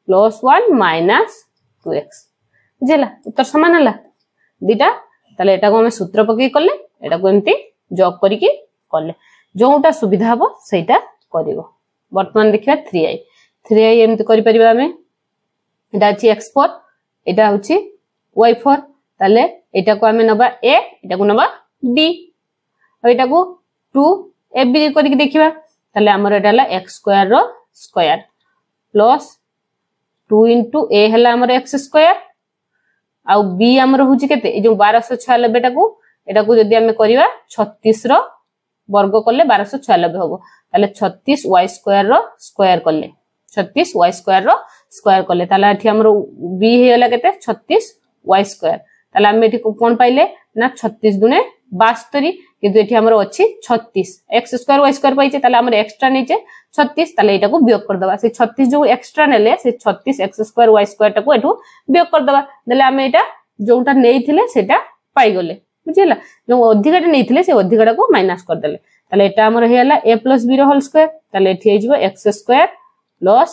प्लस 1 माइनस 2x बुझला उत्तर समान हला दीटा ताले एटा को हम सूत्र पकई करले एटा को एमती जॉब करिकि करले जोटा सुविधा हबो सेटा करिवो वर्तमान देखिबा 3i एमती करि परिबा हमें एटा अछि x4 एटा होछि y4 ताले एटा को हमें नबा a एटा को नबा b एटा को 2ab करिकि देखिबा ताले हमर एटा हला x स्क्वायर रो स्क्वायर प्लस 2 into a हला हमर x स्क्वायर आ b हमर होछि केते ए जो 1296 टाको एटा को जदी हमें करिवा 36 रो वर्ग करले 1296 होबो ताले 36 y स्क्वायर रो स्क्वायर करले 36 y स्क्वायर रो स्क्वायर करले ताले एठी हमर b हे हला केते 36 y स्क्वायर ताले हम एठी कोन पाइले ना 36 गुणे 72 किंतु एठी हमर अछि 36 x स्क्वायर y स्क्वायर पाइचे ताले हमर एक्स्ट्रा नीचे 36 ताले एटा को वियोग कर दबा से 36 जो एक्स्ट्रा नेले से 36 x स्क्वायर y स्क्वायर टाको एठू वियोग कर दबा देले हम एटा जोटा नेइथिले सेटा पाइ गले बुझिला जो अधिकटा नेइथिले से अधिकटा को माइनस कर देले ताले एटा हमर हेला a + b रो होल स्क्वायर ताले एठी हे जिवो x square plus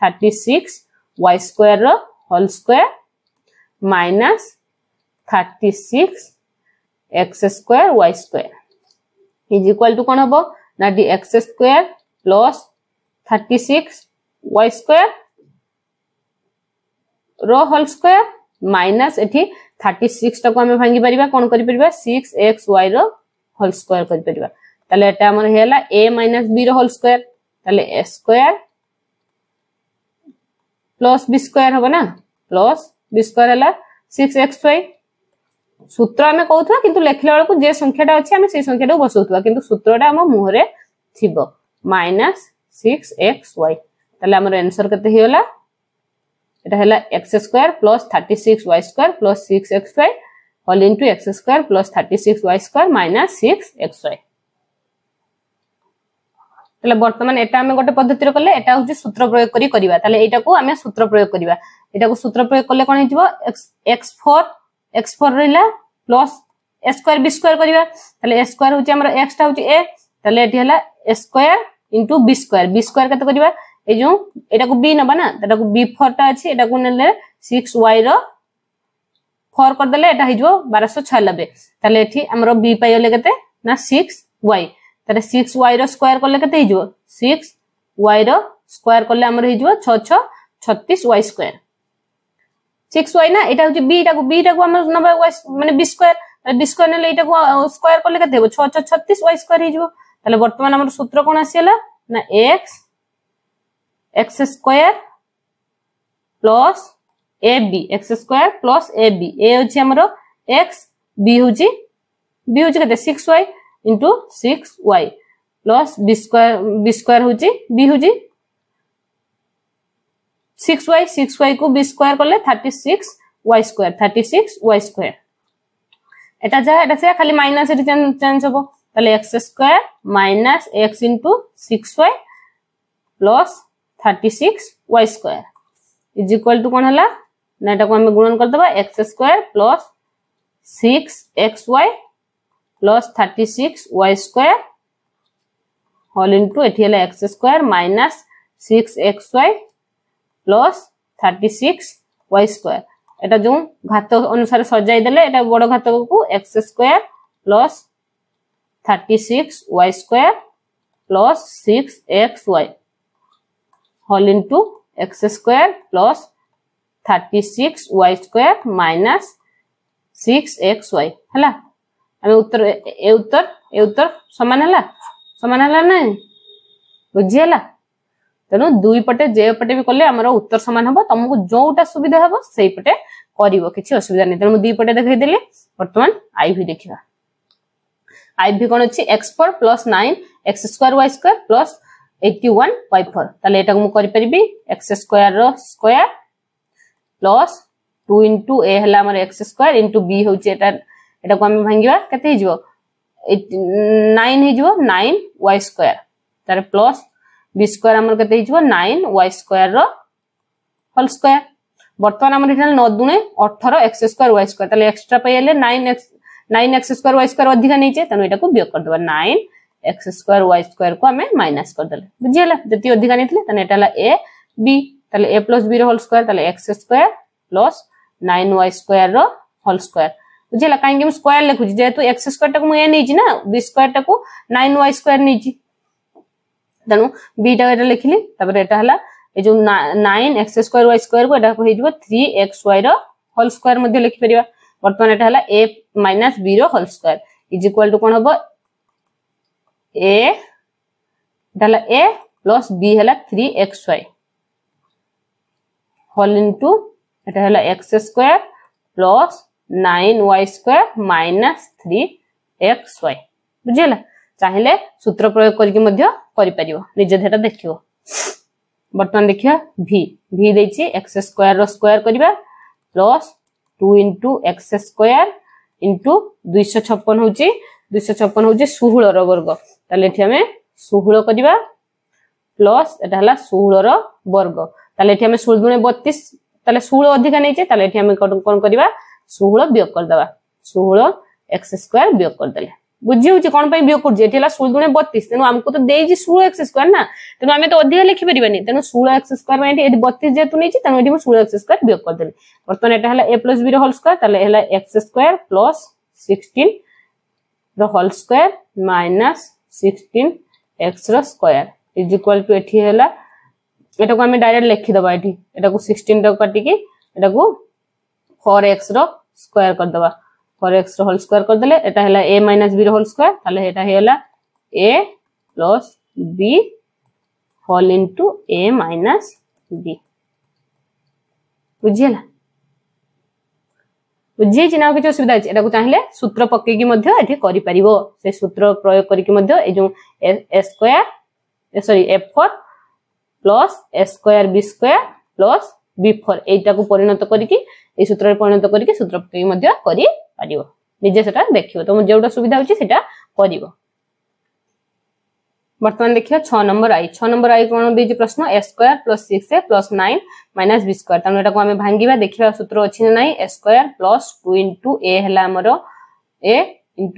36 y square रो whole square minus 36 x square y square is equal to कोन हबो ना डी x square plus 36 y square रो होल स्क्वायर माइनस एठी 36 टाको हमें भांगी परिबा कोन करि परिबा 6xy रो होल स्क्वायर करि परिबा ताले एटा हमर हेला a - b रो होल स्क्वायर ताले a square plus b square होबा ना प्लस b स्क्वायर हला 6xy सूत्र हमें कहउथवा किंतु लेखला बेला को जे संख्याटा अछि हमें से संख्याटा बसौथवा किंतु सूत्रटा हम मुहरे थिबो -6xy ताले हमर आंसर कते हेला एटा हेला x square plus 36y square plus 6xy whole into x square plus 36y square minus 6xy ताले वर्तमान एटा हम गोटे पद्धति रे करले एटा होची सूत्र प्रयोग करी करबा ताले एटा को हम सूत्र प्रयोग करबा एटा को सूत्र प्रयोग करले कोन हिजबो x4 रहला plus a square b square करबा ताले a स्क्वायर होची हमर x टा होची a ताले एठी हला a square into b square कते करबा ए जो एटा को b नबा ना एटा को b4 टा अछि एटा को नेले 6y रो 4 कर देले एटा हिजबो 1296 ताले एठी हमरो b पाइले केते ना 6y ताले 6y रो स्क्वायर करले केते हिजबो 6y रो स्क्वायर करले हमर हिजबो 6 36y स्क्वायर 6y ना एटा होची b टा को हमर नबा y माने b स्क्वायर नेले एटा को स्क्वायर करले केते हेबो 6 36y स्क्वायर हिजबो ताले वर्तमान हमर सूत्र कोन आसीला ना x square plus ab x square plus ab a होची हमरो x b होची केते 6y into 6y plus b square होची b होची 6y को b स्क्वायर करले 36y स्क्वायर एटा जा एटा से खाली माइनस एटी चेंज होबो ताले x square minus x into 6y plus 36y square is equal to कोन हला ना एटा को हम गुणन कर दबा x square plus 6xy plus 36y square whole into एठी हला x square minus 6xy plus 36y square एटा जो घात अनुसार सजाई देले एटा बड़ घात को x square plus 36y square plus 6xy whole into x square plus 36y square minus 6xy हला हम ए उत्तर समान हला नै बुझी हला तनो दुई पटे जे पटे भी करले हमरो उत्तर समान हबो तुमको जोटा सुविधा हबो सेही पटे करिवो किछि असुविधा नै तनो दुई पटे देखाइ देले वर्तमान आईवी देखिबा आईवी कोन अछि x4 + 9 x² y² + 81 y4 ताले एटा को करि परिबी x स्क्वायर रो स्क्वायर प्लस 2 into a हला हमर x² into b होछि एटा को हम भांगिबा कते हिजबो 9 हिजबो 9y² तारे प्लस बी स्क्वायर हमर कते हिजबो 9y स्क्वायर रो होल स्क्वायर वर्तमान हमर इथन 9 दुने 18 x स्क्वायर y स्क्वायर तले एक्स्ट्रा पयले 9x स्क्वायर y स्क्वायर अधिक नैचे तनो एटा को वियोग कर देबा 9x स्क्वायर y स्क्वायर को हमें माइनस कर देले बुझियला जति अधिक नैतले तने एटा ला a b तले a + b रो होल स्क्वायर तले x square plus 9y square रो होल स्क्वायर बुझियला काहे हम स्क्वायर लिखु जेतु x स्क्वायर टा को मैं नैची ना b स्क्वायर टा को 9y स्क्वायर नैची तनु b टा एटा लिखली तबर एटा हला ए जो 9x स्क्वायर y स्क्वायर को एटा को हेजबो 3xy रो होल स्क्वायर मध्ये लिखि परिबा वर्तमान एटा हला a - b रो whole square is equal to कोन हबो a डाला a प्लस b हला 3xy होल इनटू एटा हला x square plus 9y square minus 3xy बुझियला चाहिले सूत्र प्रयोग करके मध्य करि परिबो निजे धेटा देखियो वर्तमान देखिया v देछि x स्क्वायर रो स्क्वायर करिबा प्लस 2 * x स्क्वायर * 256 होची 16 रो वर्ग ताले एठी हमें 16 करिबा प्लस एटा हला 16 रो वर्ग ताले एठी हमें 16 दुने 32 ताले 16 अधिक नैचे ताले एठी हमें कोन करिबा 16 वियोग कर दबा 16 x स्क्वायर वियोग कर देले बुझी होची कोन पई वियोग कर जे एठी हला 16 दुने 32 तेनु हमको तो देई जी 16 x स्क्वायर ना तेनु हमें तो अधिक लिखि परिबानी तेनु 16 x स्क्वायर में एठी 32 जेतु नैची तेनु एठी 16 x स्क्वायर वियोग कर देले वर्तमान एटा हला a + b रो होल स्क्वायर ताले हला x स्क्वायर प्लस 16 रो होल स्क्वायर माइनस 16x रो स्क्वायर इज इक्वल टू एठी हला एटा को हमें डायरेक्ट लिखि दबा एठी एटा को 16 रो काटी के एटा को 4x रो स्क्वायर कर दबा 4x रो होल स्क्वायर कर देले एटा हला a - b रो होल स्क्वायर ताले एटा हेला a plus b whole into a - b बुझियला बुझिए चिना कि असुविधा अछि एटा को चाहिले सूत्र पक्के की मध्य एठी करि परिबो से सूत्र प्रयोग करि के मध्य ए जो a square sorry f4 plus a square b square plus b4 एटा को परिणत करि कि ए सूत्र रे परिणत करि कि सूत्र पक्के की मध्य करि परिबो निजे सेटा देखियो तो जेउडा सुविधा होछि सेटा परिबो वर्तमान देखियो 6 नंबर आई कोन देछि प्रश्न a square plus 6a plus 9 minus b square तनो एटा को हमें भांगीबा देखिबा सूत्र अछि ना नाही a स्क्वायर प्लस 2 * a हला हमरो a *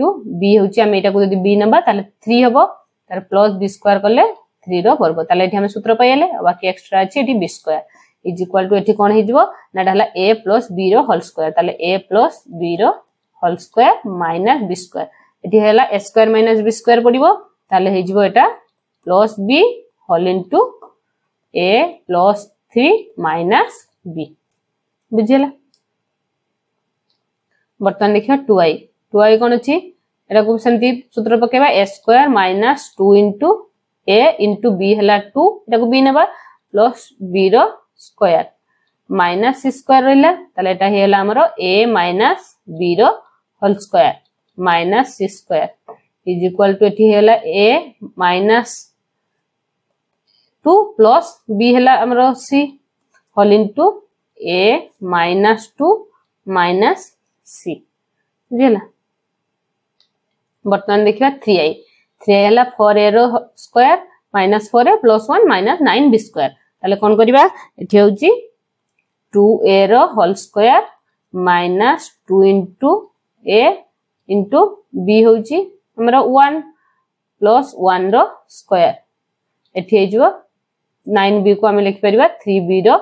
b होछि हम एटा को यदि b नबा ताले 3 हबो तार प्लस b स्क्वायर करले 3 रो वर्ग ताले एठी हम सूत्र पाइले बाकी एक्स्ट्रा अछि एठी b square is equal to एठी कोन हिजबो नाटा हला a प्लस b रो होल स्क्वायर ताले a प्लस b रो whole square minus b square एठी हला a square minus b square पडिबो ताले हिजबो एटा plus b whole into a plus 3 minus b बुझियला वर्तमान देखियो 2i कोन अछि एटा को सेंती सूत्र पकेबा a square minus 2 * a * b हला 2 एटा को b नेबा प्लस b रो स्क्वायर माइनस c स्क्वायर रहला ताले एटा हेला हमरो a माइनस b रो whole square minus c square is equal to एठी हेला a माइनस 2 प्लस b हेला हमरो c whole into a minus 2 minus c बुझियला वर्तमान देखिबा 3i हेला 4a रो square minus 4a plus 1 minus 9b square ताले कोन करबा एठी होची 2a रो whole square minus 2 * a * b होची हमरो 1 प्लस 1 रो स्क्वायर एठी हेजो 9b को हम लिखि परिबा 3b रो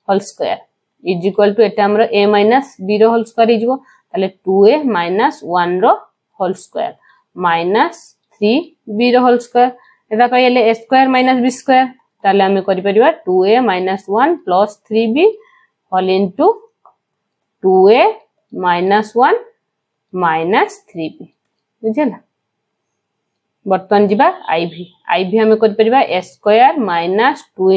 whole square is equal to एटा हमरो a माइनस b रो होल स्क्वायर हिजबो ताले 2a माइनस 1 रो होल स्क्वायर माइनस 3b रो होल स्क्वायर एटा पाइले a square minus b square ताले हम करि परिबा 2a minus 1 plus 3b whole into 2a minus 1 minus 3b बुझियला वर्तमान जिबा iv हमें करि परिबा a square minus 2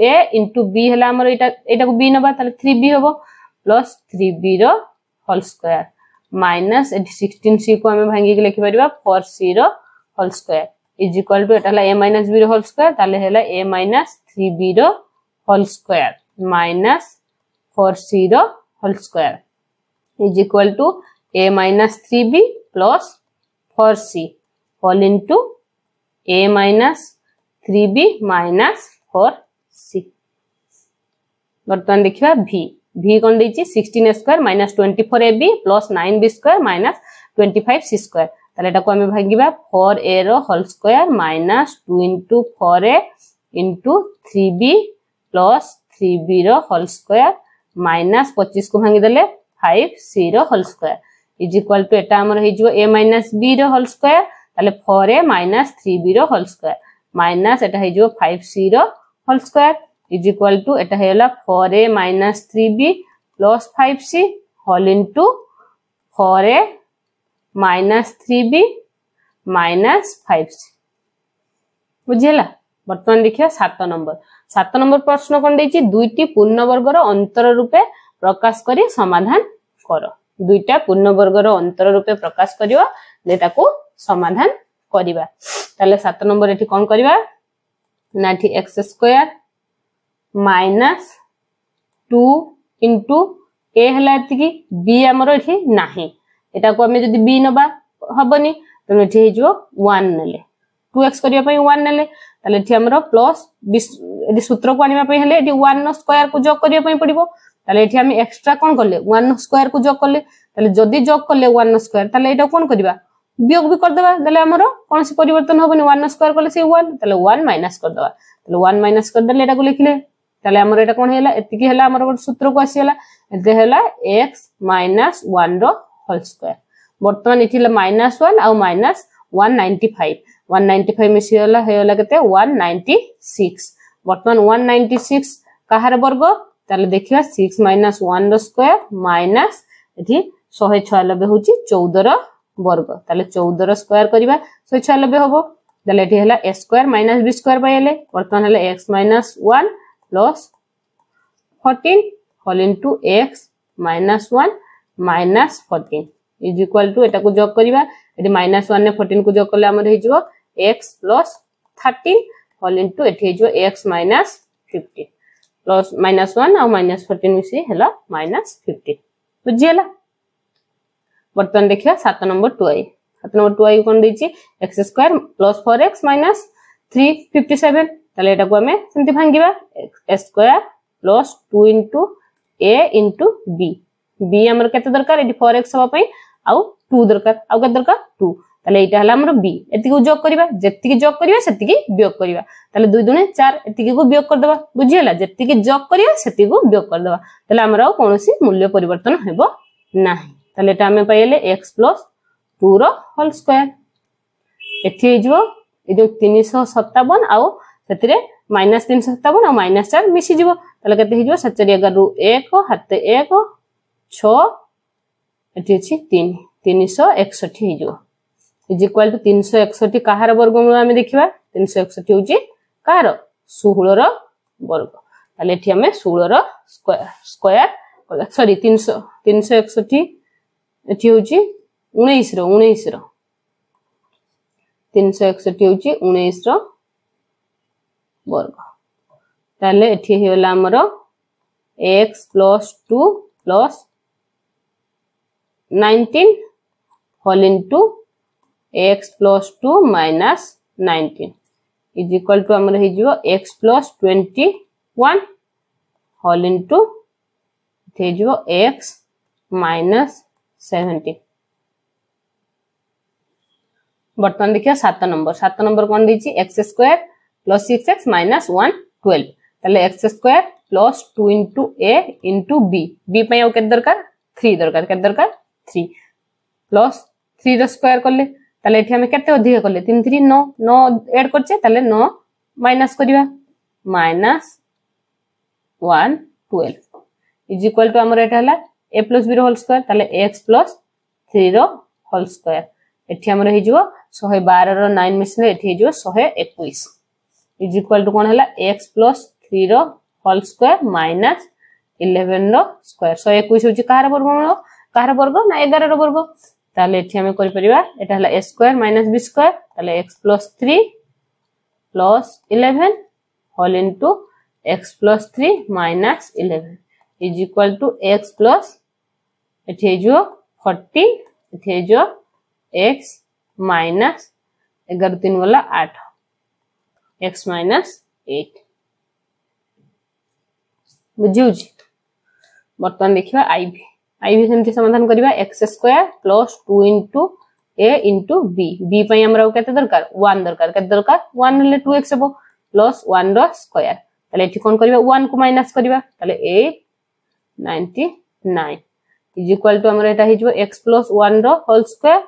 * a * b हला हमर एटा को b नबा ताले 3b होबो प्लस 3b रो होल स्क्वायर माइनस 16c को हमें भांगी के लिखि परिबा 4c रो whole square is equal to एटा हला a माइनस b रो होल स्क्वायर ताले हला a माइनस 3b रो होल स्क्वायर माइनस 4c रो whole square is equal to a minus 3b plus 4c whole into a minus 3b minus 4c। बर्तमान देखिबा v कोन देछि 16a square minus 24ab plus 9b square minus 25c square. ताले एटा को हमें भागिबा 4a रो whole square minus 2 into 4a into 3b plus 3b रो होल स्क्वायर माइनस 25 को भांगी देले 5c रो whole square is equal to एटा हमर हे जिवो a माइनस b रो होल स्क्वायर। ताले 4a माइनस 3b रो होल स्क्वायर माइनस एटा हे जिवो 5c रो whole square is equal to एटा हेला 4a minus 3b plus 5c whole into 4a minus 3b minus 5c। बुझिला। वर्तमान देखिया 7 नंबर प्रश्न कोन देछि दुईटी पूर्ण वर्गर अंतर रूपे प्रकाश करी समाधान करो। दुईटा पूर्ण वर्गर अंतर रूपे प्रकाश करियो जे ताको समाधान करिबा। ताले 7 नंबर एठी कोन करिबा ना एठी x square minus 2 into a हला एतिकी b हमर एठी नाही एटा को हमें जदी b नबा हबनी त एठी हे जो 1 नेले 2x करिया पई 1 नेले ताले एठी हमर प्लस एठी सूत्र को आनिबा पई हेले एठी 1 नो स्क्वायर को जोग करिया पई पड़िबो। ताले एठी हम एक्स्ट्रा कोन करले 1 नो स्क्वायर को जोग करले ताले जदी जोग करले 1 नो स्क्वायर ताले एटा कोन करिबा वियोग भी कर देबा ताले हमर कोनसी परिवर्तन होबनी 1 नो स्क्वायर करले से 1 ताले 1 माइनस कर देबा ताले 1 माइनस कर देले एटा को लिखले ताले हमर एटा कोन हेला एतिकी हेला हमर सूत्र को आसीला एते हेला x माइनस 1 रो होल स्क्वायर। वर्तमान एठी -1 आ माइनस 195 मिसी होला केते 196। वर्तमान 196 काहार वर्ग ताले देखिबा 6 माइनस 1 रो स्क्वायर माइनस एठी 196 होची 14 रो वर्ग ताले 14 रो स्क्वायर करिबा 196 होबो ताले एठी हला a square minus b square पाइले। वर्तमान हला x minus 1 plus 14 whole into x minus 1 minus 14 is equal to एटा को जोग करिबा एटी माइनस 1 ने 14 को जोग करले हमर हे जिवो x प्लस 13 होल इनटू एटी हे जिवो x माइनस 50 प्लस माइनस 1 और माइनस 14 मिसी हला माइनस 50। बुझियला। वर्तमान देखिया 7 नंबर 2i कोन दैछि x square plus 4x minus 357 ताले एटा को हमें सेंति भांगीबा x square plus 2 into a into b हमर केते दरकार एटी 4x हवा पई आउ 2 दरकार आउ केते दरकार 2 ताले एटा हला हमर b एतिकी जोग करिबा जेतिकी जोग करिबा सेतिकी वियोग करिबा ताले 2 दुने 4 एतिकी को वियोग कर देबा। बुझियला। जेतिकी जोग करिबा सेतिकी को वियोग कर देबा ताले हमर कोनोसी मूल्य परिवर्तन हेबो नाही। ताले एटा हमें पाइले x प्लस 2 रो होल स्क्वायर एठी जो ए जो 357 आउ सेतिरे माइनस 357 और माइनस 4 मिसी जिवो ताले केते हे जिवो 7 11 रु 1 हाते 1 6 एठी अछि 3 361 हे जिवो इज इक्वल टू 361 काहार वर्गमूल हम देखिबा 361 होची काहार 16 रो वर्ग ताले एठी हमें 16 रो स्क्वायर सॉरी 361 एठी होची 19 रो 361 होची 19 रो वर्ग ताले एठी हेला हमर x plus 2 plus 19 whole into x plus 2 minus 19 is equal to हमर हे जिवो x प्लस 21 होल इनटू हे जिवो x माइनस 17। वर्तमान देखिया 7 नंबर कोन दैछि x square plus 6x minus 112 ताले x square plus 2 into a into b पय केते दरकार 3 दरकार केते दरकार 3 प्लस 3 रो स्क्वायर करले ताले एठी हम केते अधिक करले 3 3 9 ऐड करछे ताले 9 माइनस करिवा माइनस 112 इज इक्वल टू हमर एटा हला a प्लस b रो होल स्क्वायर ताले x प्लस 3 रो होल स्क्वायर एठी हमर हे जिवो 112 रो 9 मिसले एठी हे जिवो 121 इज इक्वल टू कोन हला x प्लस 3 रो होल स्क्वायर माइनस 11 रो स्क्वायर 121 होची काहार वर्ग ना 11 रो वर्ग ताले एठी हम करि परिबा एटा हला a square minus b square ताले x plus 3 plus 11 whole into x plus 3 minus 11 is equal to x plus एठी जो 40 एठी जो x माइनस 11 3 वाला 8 x minus 8 बुझिउछि बर्तमान देखिबा आईवी सेमति समाधान करिबा x square plus 2 into a into b b पई हमरा केते दरकार 1 दरकार केते दरकार 1 ले 2x हेबो प्लस 1 रो स्क्वायर ताले एठी कोन करिबा 1 को माइनस करिबा ताले 899 इज इक्वल टू हमरा एटा हिजबो x प्लस 1 रो होल स्क्वायर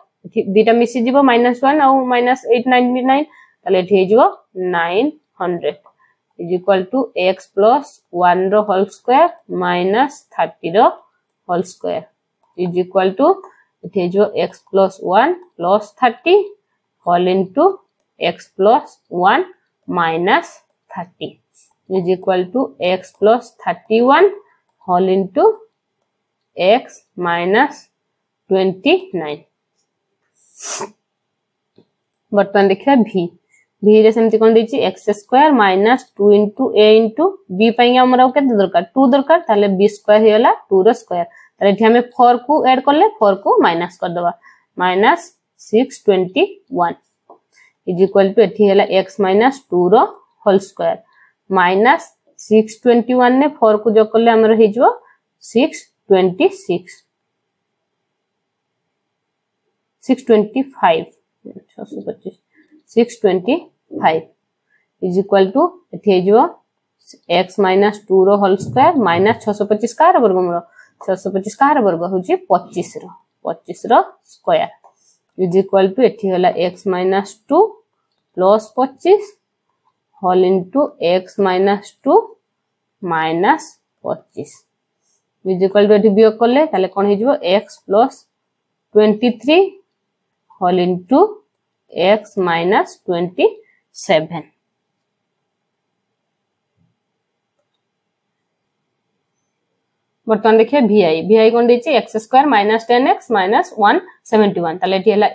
दीटा मिसी जिवो -1 और -899 ताले एठी हिजबो 900 is equal to x plus 1 रो होल स्क्वायर -30 रो whole square is equal to एठी जो x plus 1 plus 30 whole into x plus 1 minus 30 is equal to x plus 31 whole into x minus 29 बर्तमान देखिबा v रे सेमति कोन दैछि x square minus 2 into a into b पई हमरा केते दरकार 2 दरकार ताले b स्क्वायर हेला 2 रो स्क्वायर ताले एठी हमें 4 को ऐड करले 4 को माइनस कर दबा माइनस 621 इज इक्वल टू एठी हेला x माइनस 2 रो होल स्क्वायर माइनस 621 ने 4 को जो करले हमर हे जो 625 625 625 इज इक्वल टू एठी जो x माइनस 2 रो होल स्क्वायर माइनस 625 कार वर्गमूल 625 कार वर्ग होची 25 रो स्क्वायर इज इक्वल टू एठी होला x minus 2 plus 25 whole into x minus 2 minus 25 is equal to एठी वियोग करले ताले कोन हे जिवो x plus 23 whole into x minus 27 बर्तमान देखिए vi कोन दैछि x square minus 10x minus 171 ताले एठी हला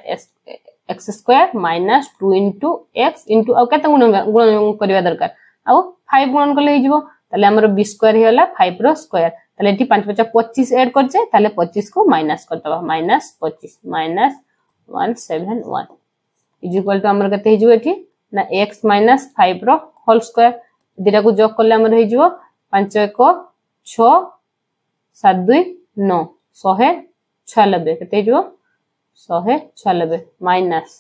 x square minus 2 into x into आ केते गुण करबा दरकार आ 5 गुणन करले हे जिवो ताले हमर b स्क्वायर हे हला 5 रो स्क्वायर ताले एठी 5 5 25 ऐड करछे ताले 25 को माइनस करतबा minus 25 minus 171 is equal to हमर केते हे जिवो एठी ना x माइनस 5 रो होल स्क्वायर दिरा को जोग करले हमर हे जिवो 5 1 6 7 2 9 196 केते जो 196 माइनस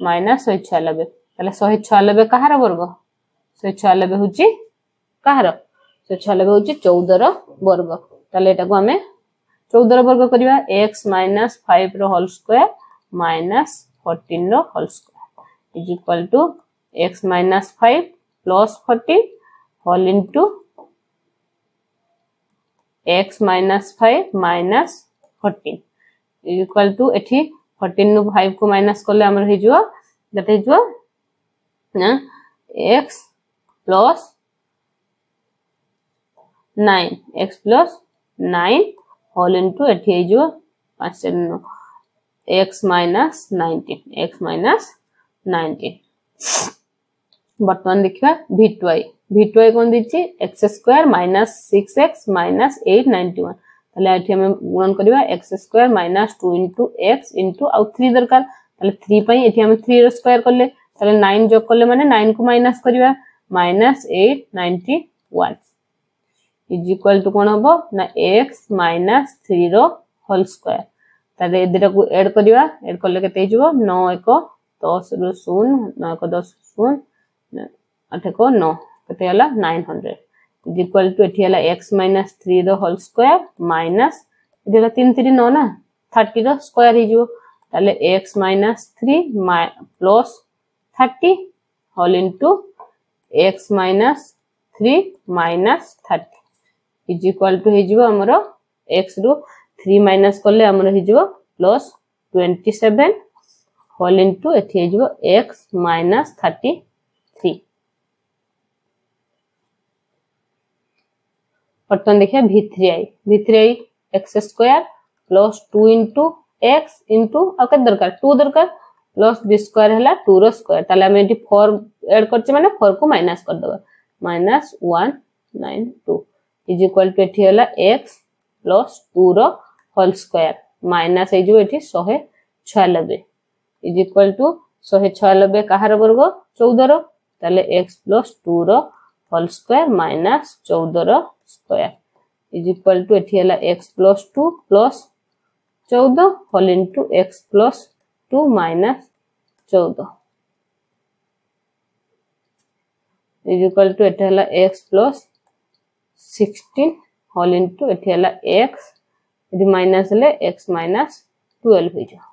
196 ताले 196 कहार वर्ग 196 होची कहार 196 होची 14 रो वर्ग ताले एटा को हमें 14 रो वर्ग करिवा x माइनस 5 रो होल स्क्वायर माइनस 14 रो whole square is equal to x minus 5 plus 14 whole into x minus 5 minus 14 equal to एठी 14 नु 5 को माइनस करले हमर हे जो दैट इज ना x plus 9 होल इनटू एठी हे जो 5 x minus 19 बर्तमान देखिबा v2i कोन दिछि x square minus 6x minus 891 ताले एठी हम गुणन करबा x square minus 2 into x into आ 3 दरकार ताले 3 पई एठी हम 3 रो स्क्वायर करले ताले 9 जोग करले माने 9 को माइनस करबा माइनस 891 इज इक्वल टू कोन हबो ना x माइनस 3 रो होल स्क्वायर ताले एदिरा को ऐड करले केते हिजबो 9 1 10 रो 0 9 1 10 0 8 को 9 केते हला 900 इज इक्वल टू एठी हला x माइनस 3 रो होल स्क्वायर माइनस एदिला 3 3 9 ना 30 रो स्क्वायर हिजो ताले x minus 3 plus 30 whole into x minus 3 minus 30 is equal to हिजो हमरो x रो 3 माइनस करले हमरो हिजो प्लस 27 होल इनटू एठी हिजो x माइनस 33 बर्तमान देखिए v3i x square plus 2 into x into आ के दरकार 2 दरकार प्लस b स्क्वायर हला 2 रो स्क्वायर ताले हम एठी 4 ऐड करछे माने 4 को माइनस कर दबा माइनस 192 इज इक्वल टू एठी हला x प्लस 2 रो होल स्क्वायर माइनस हे जो एठी 196 इज इक्वल टू 196 कहार वर्ग 14 रो ताले x + 2 रो होल स्क्वायर माइनस 14 रो स्क्वायर इज इक्वल टू एठी हला x + 2 + 14 whole into x + 2 minus 14 is equal to एठी हला x + 16 होल इनटू एठी हला x यदि माइनस ले x - 12 हो जा।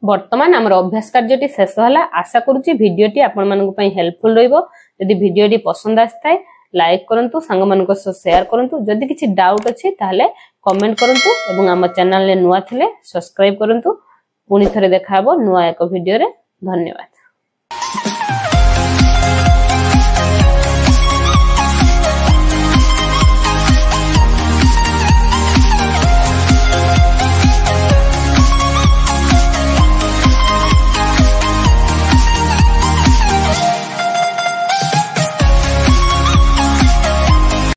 वर्तमान हमर अभ्यास कार्यटी शेष होला। आशा करूची वीडियोटी आपण मानक पई हेल्पफुल रहइबो। यदि वीडियोटी पसंद आस्ताय लाइक करंतु, सांग मानक से शेयर करंतु। जदि किछि डाउट अछि ताले कमेंट करंतु एवं हम चैनल ले नुवा थिले सब्सक्राइब करंतु। पुनी थरे देखाबो नुवा एक वीडियो रे। धन्यवाद।